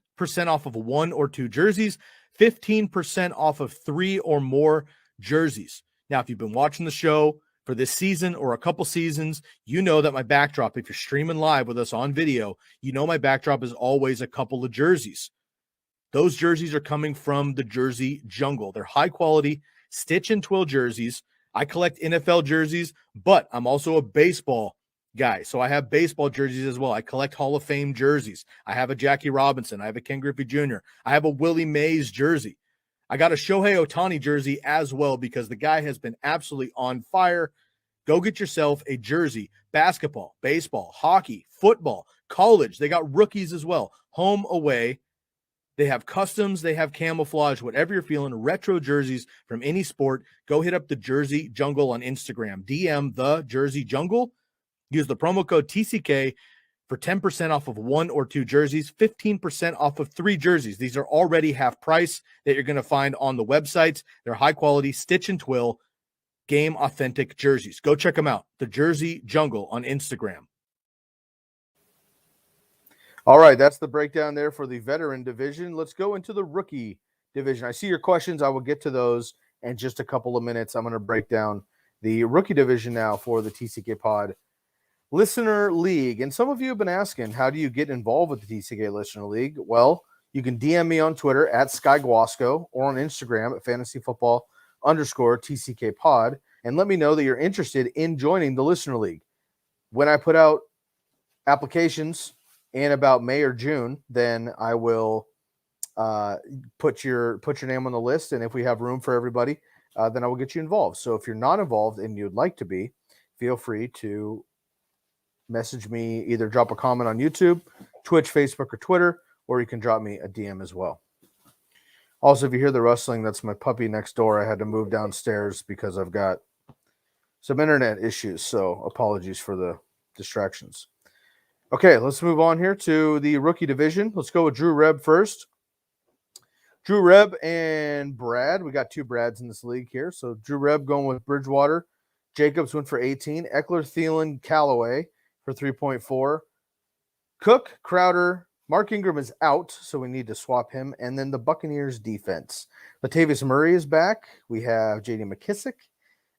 off of 1 or 2 jerseys, 15% off of 3 or more jerseys. Now, if you've been watching the show for this season or a couple seasons, you know that my backdrop, if you're streaming live with us on video, you know my backdrop is always a couple of jerseys. Those jerseys are coming from the Jersey Jungle. They're high quality stitch and twill jerseys. I collect NFL jerseys, but I'm also a baseball guy. So I have baseball jerseys as well. I collect Hall of Fame jerseys. I have a Jackie Robinson. I have a Ken Griffey Jr. I have a Willie Mays jersey. I got a Shohei Ohtani jersey as well because the guy has been absolutely on fire. Go get yourself a jersey. Basketball, baseball, hockey, football, college. They got rookies as well. Home, away. They have customs. They have camouflage. Whatever you're feeling, retro jerseys from any sport. Go hit up the Jersey Jungle on Instagram. DM the Jersey Jungle. Use the promo code TCK for 10% off of 1 or 2 jerseys, 15% off of 3 jerseys. These are already half price that you're going to find on the websites. They're high quality, stitch and twill, game authentic jerseys. Go check them out. The Jersey Jungle on Instagram. All right, that's the breakdown there for the veteran division. Let's go into the rookie division. I see your questions. I will get to those in just a couple of minutes. I'm going to break down the rookie division now for the TCK Pod Listener League. And some of you have been asking, how do you get involved with the TCK Listener League? Well, you can DM me on Twitter at SkyGuasco or on Instagram at fantasyfootball_TCK Pod and let me know that you're interested in joining the Listener League. When I put out applications in about May or June, then I will put your name on the list. And if we have room for everybody, then I will get you involved. So if you're not involved and you'd like to be, feel free to message me, either drop a comment on YouTube, Twitch, Facebook, or Twitter, or you can drop me a DM as well. Also, if you hear the rustling, that's my puppy next door. I had to move downstairs because I've got some internet issues, so apologies for the distractions. Okay, let's move on here to the rookie division. Let's go with Drew Reb first. Drew Reb and Brad. We got 2 Brads in this league here. So Drew Reb going with Bridgewater. Jacobs went for 18. Eckler, Thielen, Callaway for 3.4. Cook, Crowder, Mark Ingram is out, so we need to swap him. And then the Buccaneers defense. Latavius Murray is back. We have J.D. McKissick.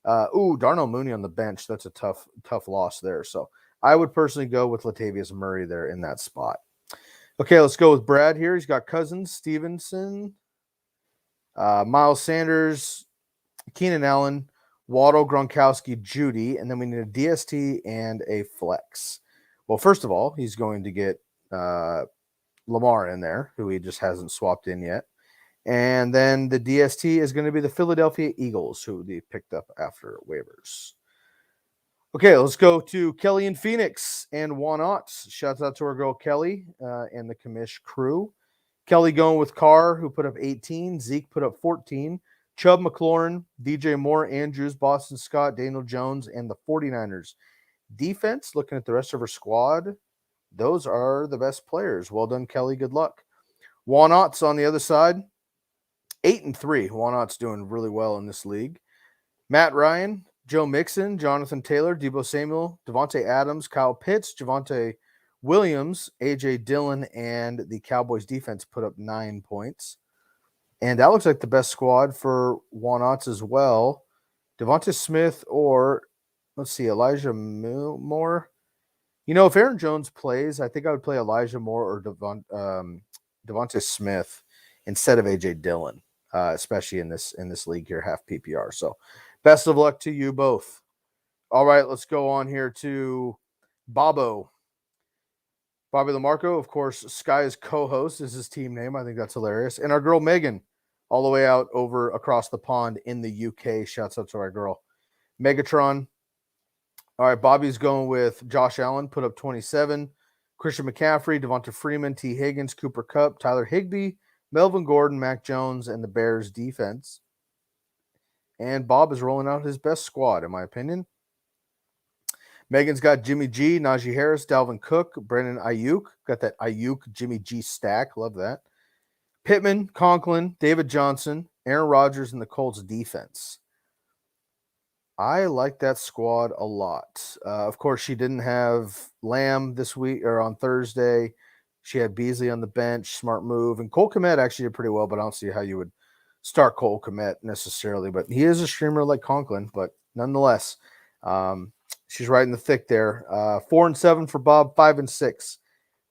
Darnell Mooney on the bench. That's a tough loss there. So I would personally go with Latavius Murray there in that spot. Okay, let's go with Brad here. He's got Cousins, Stevenson, Miles Sanders, Keenan Allen, Waddle, Gronkowski, Judy, and then we need a DST and a flex. Well, first of all, he's going to get Lamar in there, who he just hasn't swapped in yet. And then the DST is going to be the Philadelphia Eagles, who they picked up after waivers. Okay, let's go to Kelly in Phoenix and One-Ots. Shouts out to our girl Kelly and the commish crew. Kelly going with Carr, who put up 18. Zeke put up 14. Chubb, McLaurin, DJ Moore, Andrews, Boston Scott, Daniel Jones, and the 49ers. Defense, looking at the rest of our squad, those are the best players. Well done, Kelly. Good luck. Walnuts on the other side, 8-3. Walnuts doing really well in this league. Matt Ryan, Joe Mixon, Jonathan Taylor, Deebo Samuel, Devontae Adams, Kyle Pitts, Javonte Williams, A.J. Dillon, and the Cowboys defense put up 9 points. And that looks like the best squad for Walnuts as well. Devonta Smith or, let's see, Elijah Moore. You know, if Aaron Jones plays, I think I would play Elijah Moore or Devonta Smith instead of A.J. Dillon, especially in this league here, half PPR. So best of luck to you both. All right, let's go on here to Bobby LaMarco, of course, Sky's co-host is his team name. I think that's hilarious. And our girl Megan, all the way out over across the pond in the UK. Shouts out to our girl Megatron. All right, Bobby's going with Josh Allen, put up 27. Christian McCaffrey, Devonta Freeman, T. Higgins, Cooper Kupp, Tyler Higbee, Melvin Gordon, Mac Jones, and the Bears defense. And Bob is rolling out his best squad, in my opinion. Megan's got Jimmy G, Najee Harris, Dalvin Cook, Brandon Ayuk. Got that Ayuk Jimmy G stack. Love that. Pittman, Conklin, David Johnson, Aaron Rodgers, and the Colts defense. I like that squad a lot. Of course, she didn't have Lamb this week or on Thursday. She had Beasley on the bench. Smart move. And Cole Kmet actually did pretty well, but I don't see how you would start Cole Kmet necessarily. But he is a streamer like Conklin, but nonetheless, she's right in the thick there. 4-7 for Bob, 5-6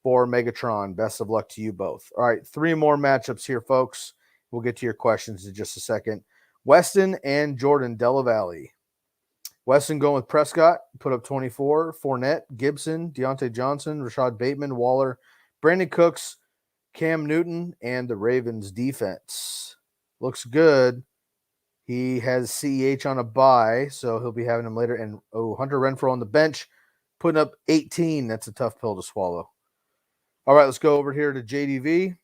for Megatron. Best of luck to you both. All right, 3 more matchups here, folks. We'll get to your questions in just a second. Weston and Jordan Della Valle. Weston going with Prescott, put up 24. Fournette, Gibson, Deontay Johnson, Rashad Bateman, Waller, Brandon Cooks, Cam Newton, and the Ravens defense. Looks good. He has CEH on a bye, so he'll be having him later. And Hunter Renfrow on the bench, putting up 18. That's a tough pill to swallow. All right, let's go over here to JDV.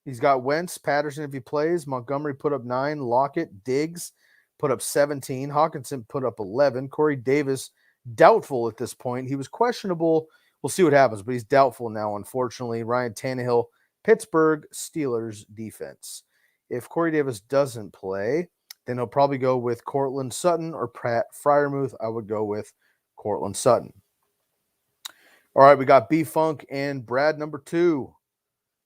He's got Wentz, Patterson if he plays. Montgomery put up 9. Lockett, Diggs put up 17. Hawkinson put up 11. Corey Davis, doubtful at this point. He was questionable. We'll see what happens, but he's doubtful now, unfortunately. Ryan Tannehill, Pittsburgh Steelers defense. If Corey Davis doesn't play, then he'll probably go with Cortland Sutton or Pat Freiermuth. I would go with Cortland Sutton. All right, we got B Funk and Brad number 2.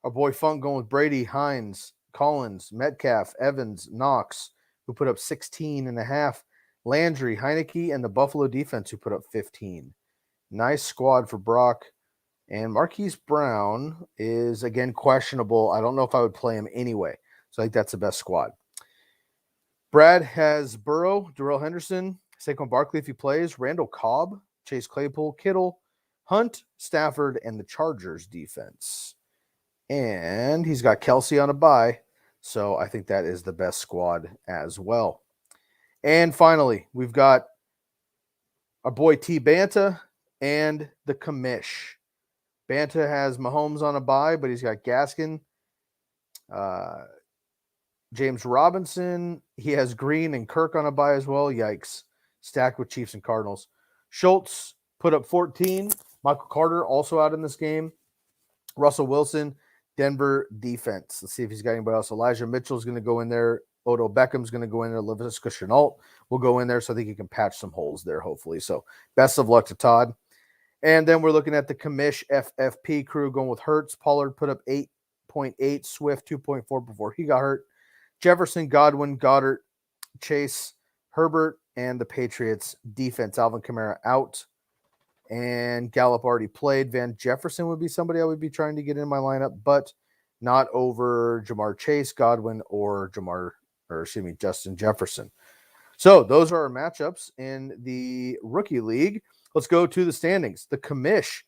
Our boy Funk going with Brady, Hines, Collins, Metcalf, Evans, Knox, who put up 16.5. Landry, Heineke, and the Buffalo defense, who put up 15. Nice squad for Brock. And Marquise Brown is, again, questionable. I don't know if I would play him anyway. So I think that's the best squad. Brad has Burrow, Darrell Henderson, Saquon Barkley if he plays, Randall Cobb, Chase Claypool, Kittle, Hunt, Stafford, and the Chargers defense. And he's got Kelsey on a bye. So I think that is the best squad as well. And finally, we've got our boy T. Banta and the Commish. Banta has Mahomes on a bye, but he's got Gaskin, James Robinson. He has Green and Kirk on a bye as well. Yikes. Stacked with Chiefs and Cardinals. Schultz put up 14. Michael Carter also out in this game. Russell Wilson, Denver defense. Let's see if he's got anybody else. Elijah Mitchell's going to go in there. Odo Beckham's going to go in there. Laviska Shenault will go in there, so I think he can patch some holes there, hopefully. So best of luck to Todd. And then we're looking at the Commish FFP crew going with Hurts. Pollard put up 8.8. Swift 2.4 before he got hurt. Jefferson, Godwin, Goddard, Chase, Herbert, and the Patriots defense. Alvin Kamara out. And Gallup already played. Van Jefferson would be somebody I would be trying to get in my lineup, but not over Jamar Chase, Godwin, or Justin Jefferson. So those are our matchups in the rookie league. Let's go to the standings. The Commish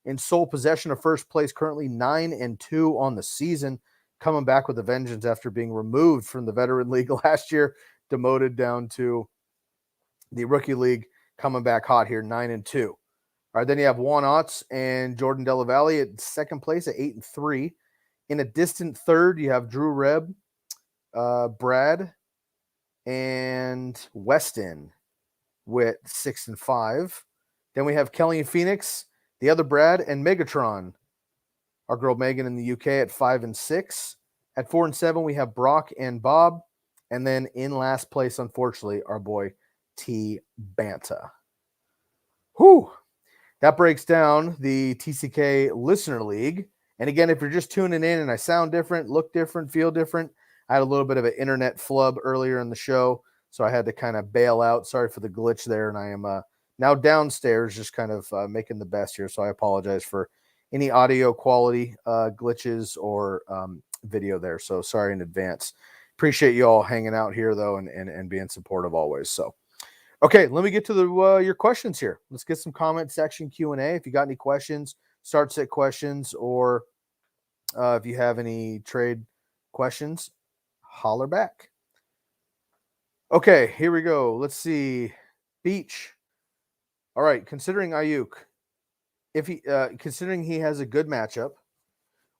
in sole possession of first place, currently 9-2 on the season, coming back with a vengeance after being removed from the veteran league last year, demoted down to the rookie league, coming back hot here, 9-2. All right, then you have Juan Otts and Jordan Della Valle at second place at 8-3. In a distant third, you have Drew Reb, Brad, and Weston with 6-5. Then we have Kelly and Phoenix, the other Brad, and Megatron Our girl Megan in the UK at 5 and 6. At 4 and 7, we have Brock and Bob. And then in last place, unfortunately, our boy T Banta. Whew. That breaks down the TCK Listener League. And again, if you're just tuning in and I sound different, look different, feel different, I had a little bit of an internet flub earlier in the show, so I had to kind of bail out. Sorry for the glitch there, and I am now downstairs just kind of making the best here, so I apologize for any audio quality glitches or video there. So sorry in advance. Appreciate you all hanging out here, though, and being supportive always. So, okay, let me get to your questions here. Let's get some comment section Q&A. If you got any questions, start set questions, or if you have any trade questions, holler back. Okay, here we go. Let's see. Beach. All right, considering Ayuk, if he considering he has a good matchup,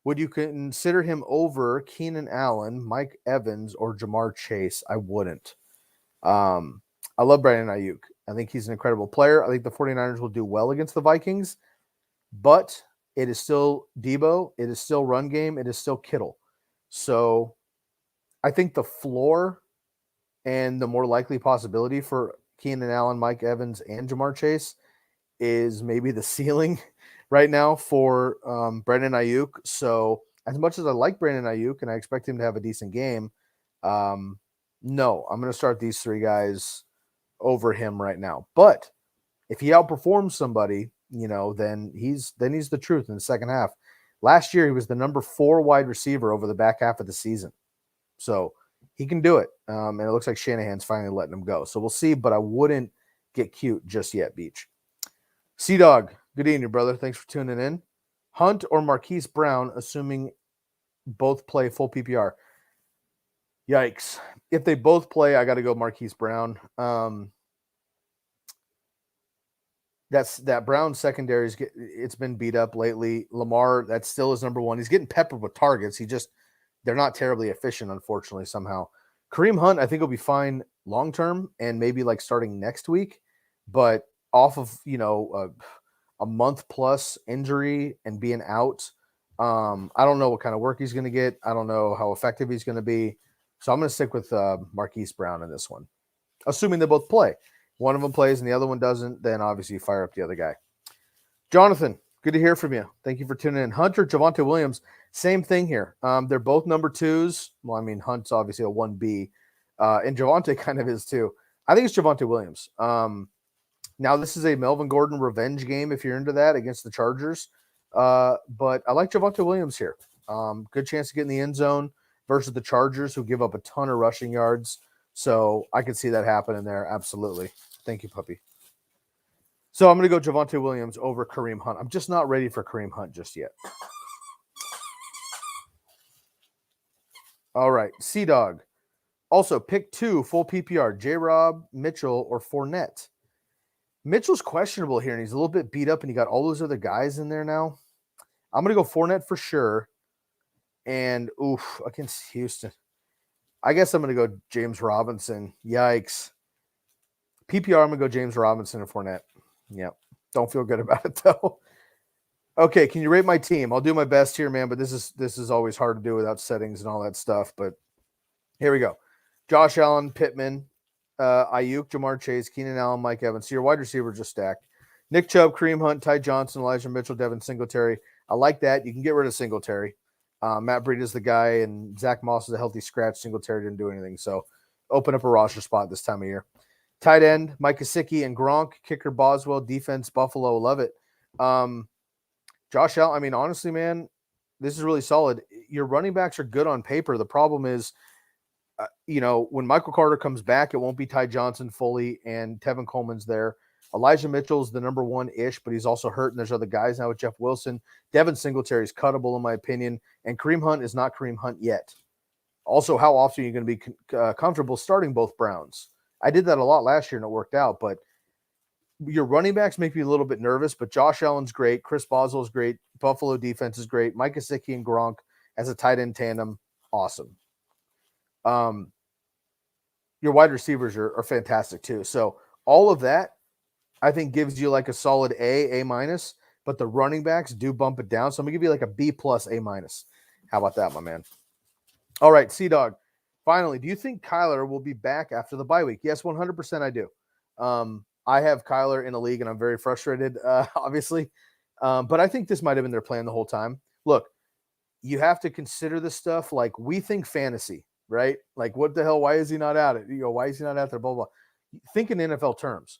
would you consider him over Keenan Allen, Mike Evans, or Jamar Chase? I wouldn't. I love Brandon Ayuk. I think he's an incredible player. I think the 49ers will do well against the Vikings, but it is still Debo. It is still run game. It is still Kittle. So I think the floor and the more likely possibility for Keenan Allen, Mike Evans, and Jamar Chase is maybe the ceiling right now for Brandon Ayuk. So as much as I like Brandon Ayuk and I expect him to have a decent game, no, I'm going to start these three guys over him right now. But if he outperforms somebody, then he's the truth in the second half. Last year, he was the number 4 wide receiver over the back half of the season. So he can do it. And it looks like Shanahan's finally letting him go. So we'll see, but I wouldn't get cute just yet, Beach. Sea-Dog, good evening, brother. Thanks for tuning in. Hunt or Marquise Brown, assuming both play full PPR. Yikes. If they both play, I got to go Marquise Brown. That Brown secondary it's been beat up lately. Lamar, that still is number 1. He's getting peppered with targets. They're not terribly efficient, unfortunately, somehow. Kareem Hunt, I think, will be fine long-term and maybe like starting next week, but off of, a month-plus injury and being out, I don't know what kind of work he's going to get. I don't know how effective he's going to be. So I'm going to stick with Marquise Brown in this one, assuming they both play. One of them plays and the other one doesn't, then obviously you fire up the other guy. Jonathan, good to hear from you. Thank you for tuning in. Hunter, Javonte Williams, same thing here. They're both number 2s. Well, I mean, Hunt's obviously a 1B, and Javonte kind of is too. I think it's Javonte Williams. Now, this is a Melvin Gordon revenge game if you're into that against the Chargers, but I like Javonte Williams here. Good chance to get in the end zone versus the Chargers, who give up a ton of rushing yards. So I could see that happening there. Absolutely. Thank you, puppy. So I'm going to go Javonte Williams over Kareem Hunt. I'm just not ready for Kareem Hunt just yet. All right. Sea-Dog. Also, pick 2 full PPR, J-Rob, Mitchell, or Fournette. Mitchell's questionable here, and he's a little bit beat up, and you got all those other guys in there now. I'm going to go Fournette for sure. And, against Houston. I guess I'm going to go James Robinson. Yikes. PPR, I'm going to go James Robinson and Fournette. Yep. Don't feel good about it, though. Okay, can you rate my team? I'll do my best here, man, but this is always hard to do without settings and all that stuff. But here we go. Josh Allen, Pittman, Ayuk, Jamar Chase, Keenan Allen, Mike Evans. So your wide receivers just stacked. Nick Chubb, Kareem Hunt, Ty Johnson, Elijah Mitchell, Devin Singletary. I like that. You can get rid of Singletary. Matt Breida is the guy, and Zach Moss is a healthy scratch. Singletary didn't do anything. So open up a roster spot this time of year. Tight end, Mike Gesicki and Gronk. Kicker, Boswell. Defense, Buffalo. Love it. Josh Allen, I mean, honestly, man, this is really solid. Your running backs are good on paper. The problem is, when Michael Carter comes back, it won't be Ty Johnson fully, and Tevin Coleman's there. Elijah Mitchell's the number 1-ish, but he's also hurt, and there's other guys now with Jeff Wilson. Devin Singletary is cuttable, in my opinion, and Kareem Hunt is not Kareem Hunt yet. Also, how often are you going to be comfortable starting both Browns? I did that a lot last year, and it worked out, but your running backs make me a little bit nervous, but Josh Allen's great. Chris Boswell's great. Buffalo defense is great. Mike Gesicki and Gronk as a tight end tandem, awesome. Your wide receivers are fantastic too. So all of that, I think, gives you like a solid A minus. but the running backs do bump it down. So I'm going to give you like a B plus, A minus. How about that, my man? All right, Dog. Finally, do you think Kyler will be back after the bye week? Yes, 100% I do. I have Kyler in a league, and I'm very frustrated, obviously. But I think this might have been their plan the whole time. Look, you have to consider this stuff like we think fantasy, right? Like, what the hell? Why is he not out? Why is he not out there? Blah, blah. Think in NFL terms.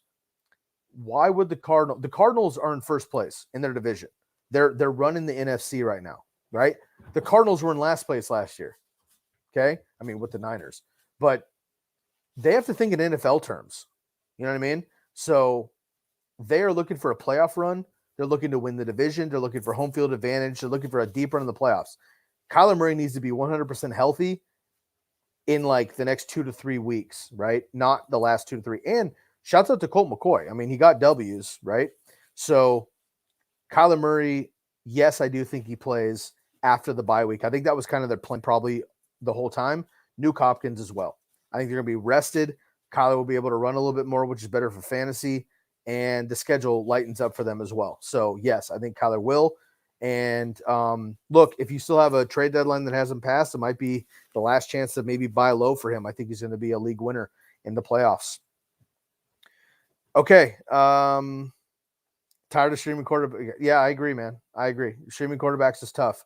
Why would the Cardinals are in first place in their division. They're running the NFC right now, right? The Cardinals were in last place last year. Okay. I mean, with the Niners, but they have to think in NFL terms. You know what I mean? So they are looking for a playoff run. They're looking to win the division. They're looking for home field advantage. They're looking for a deep run in the playoffs. Kyler Murray needs to be 100% healthy in like the next 2 to 3 weeks, right? Not the last 2 to 3. And shouts out to Colt McCoy. I mean, he got W's, right? So Kyler Murray, yes, I do think he plays after the bye week. I think that was kind of their plan probably the whole time. Nuke Hopkins as well. I think they're going to be rested. Kyler will be able to run a little bit more, which is better for fantasy, and the schedule lightens up for them as well. So, yes, I think Kyler will. And look, if you still have a trade deadline that hasn't passed, it might be the last chance to maybe buy low for him. I think he's going to be a league winner in the playoffs. Okay. Tired of streaming quarterback. Yeah, I agree, man. I agree. Streaming quarterbacks is tough.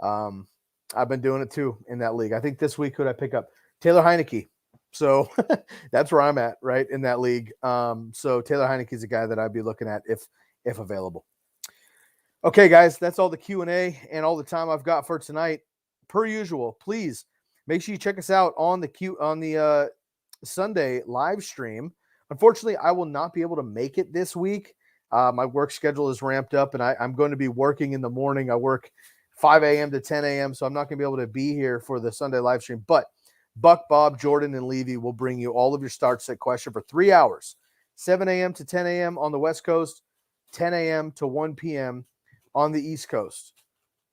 I've been doing it too in that league. I think this week could I pick up Taylor Heineke? So that's where I'm at, right, in that league. So Taylor Heineke is a guy that I'd be looking at if available. Okay, guys, that's all the Q&A and all the time I've got for tonight. Per usual, please make sure you check us out on the Sunday live stream. Unfortunately, I will not be able to make it this week. My work schedule is ramped up, and I'm going to be working in the morning. I work 5 a.m. to 10 a.m., so I'm not going to be able to be here for the Sunday live stream. But Buck, Bob, Jordan, and Levy will bring you all of your start set question for 3 hours, 7 a.m. to 10 a.m. on the West Coast, 10 a.m. to 1 p.m. on the East Coast.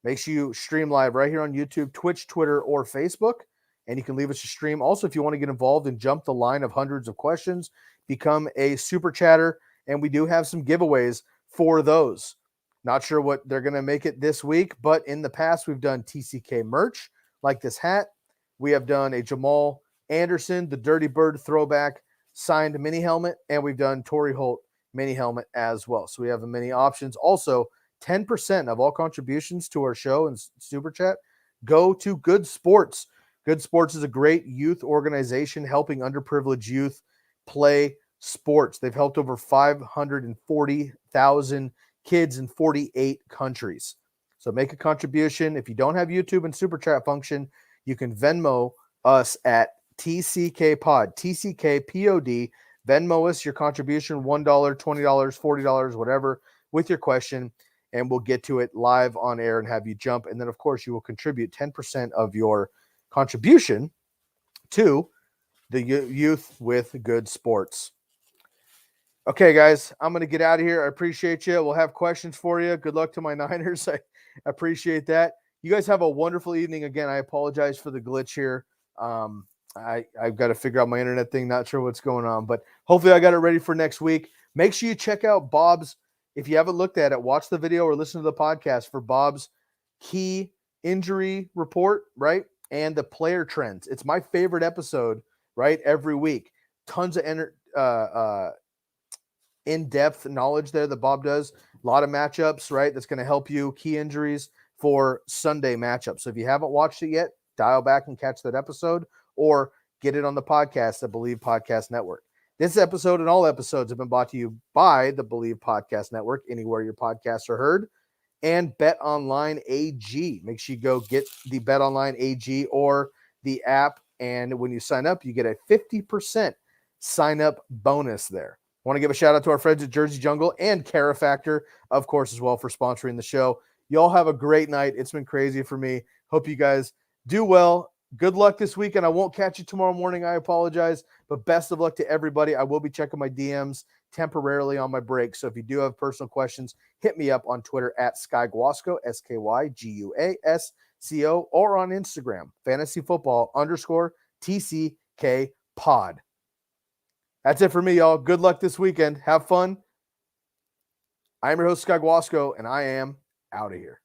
Make sure you stream live right here on YouTube, Twitch, Twitter, or Facebook, and you can leave us a stream. Also, if you want to get involved and jump the line of hundreds of questions, become a super chatter, and we do have some giveaways for those. Not sure what they're going to make it this week, but in the past, we've done TCK merch, like this hat. We have done a Jamal Anderson, the Dirty Bird throwback signed mini helmet, and we've done Torrey Holt mini helmet as well. So we have many options. Also, 10% of all contributions to our show and Super Chat go to Good Sports. Good Sports is a great youth organization helping underprivileged youth play sports. They've helped over 540,000 kids in 48 countries. So make a contribution. If you don't have YouTube and Super Chat function, you can Venmo us at TCK Pod, TCK POD. Venmo us your contribution, $1, $20, $40, whatever, with your question, and we'll get to it live on air and have you jump. And then, of course, you will contribute 10% of your contribution to the youth with Good Sports. Okay, guys, I'm going to get out of here. I appreciate you. We'll have questions for you. Good luck to my Niners. I appreciate that. You guys have a wonderful evening. Again, I apologize for the glitch here. I've got to figure out my internet thing. Not sure what's going on, but hopefully I got it ready for next week. Make sure you check out Bob's. If you haven't looked at it, watch the video or listen to the podcast for Bob's key injury report, right? And the player trends. It's my favorite episode, right? Every week. Tons of in-depth knowledge there that Bob does. A lot of matchups, right? That's going to help you. Key injuries for Sunday matchups. So if you haven't watched it yet, dial back and catch that episode or get it on the podcast, the Believe Podcast Network. This episode and all episodes have been brought to you by the Believe Podcast Network, anywhere your podcasts are heard, and BetOnline AG. Make sure you go get the BetOnline AG or the app, and when you sign up, you get a 50% sign-up bonus there. I want to give a shout-out to our friends at Jersey Jungle and Kera Factor, of course, as well, for sponsoring the show. Y'all have a great night. It's been crazy for me. Hope you guys do well. Good luck this weekend. I won't catch you tomorrow morning. I apologize, but best of luck to everybody. I will be checking my DMs temporarily on my break. So if you do have personal questions, hit me up on Twitter at SkyGuasco, SkyGuasco, or on Instagram, fantasyfootball_TCK pod. That's it for me, y'all. Good luck this weekend. Have fun. I am your host, Scott Guasco, and I am out of here.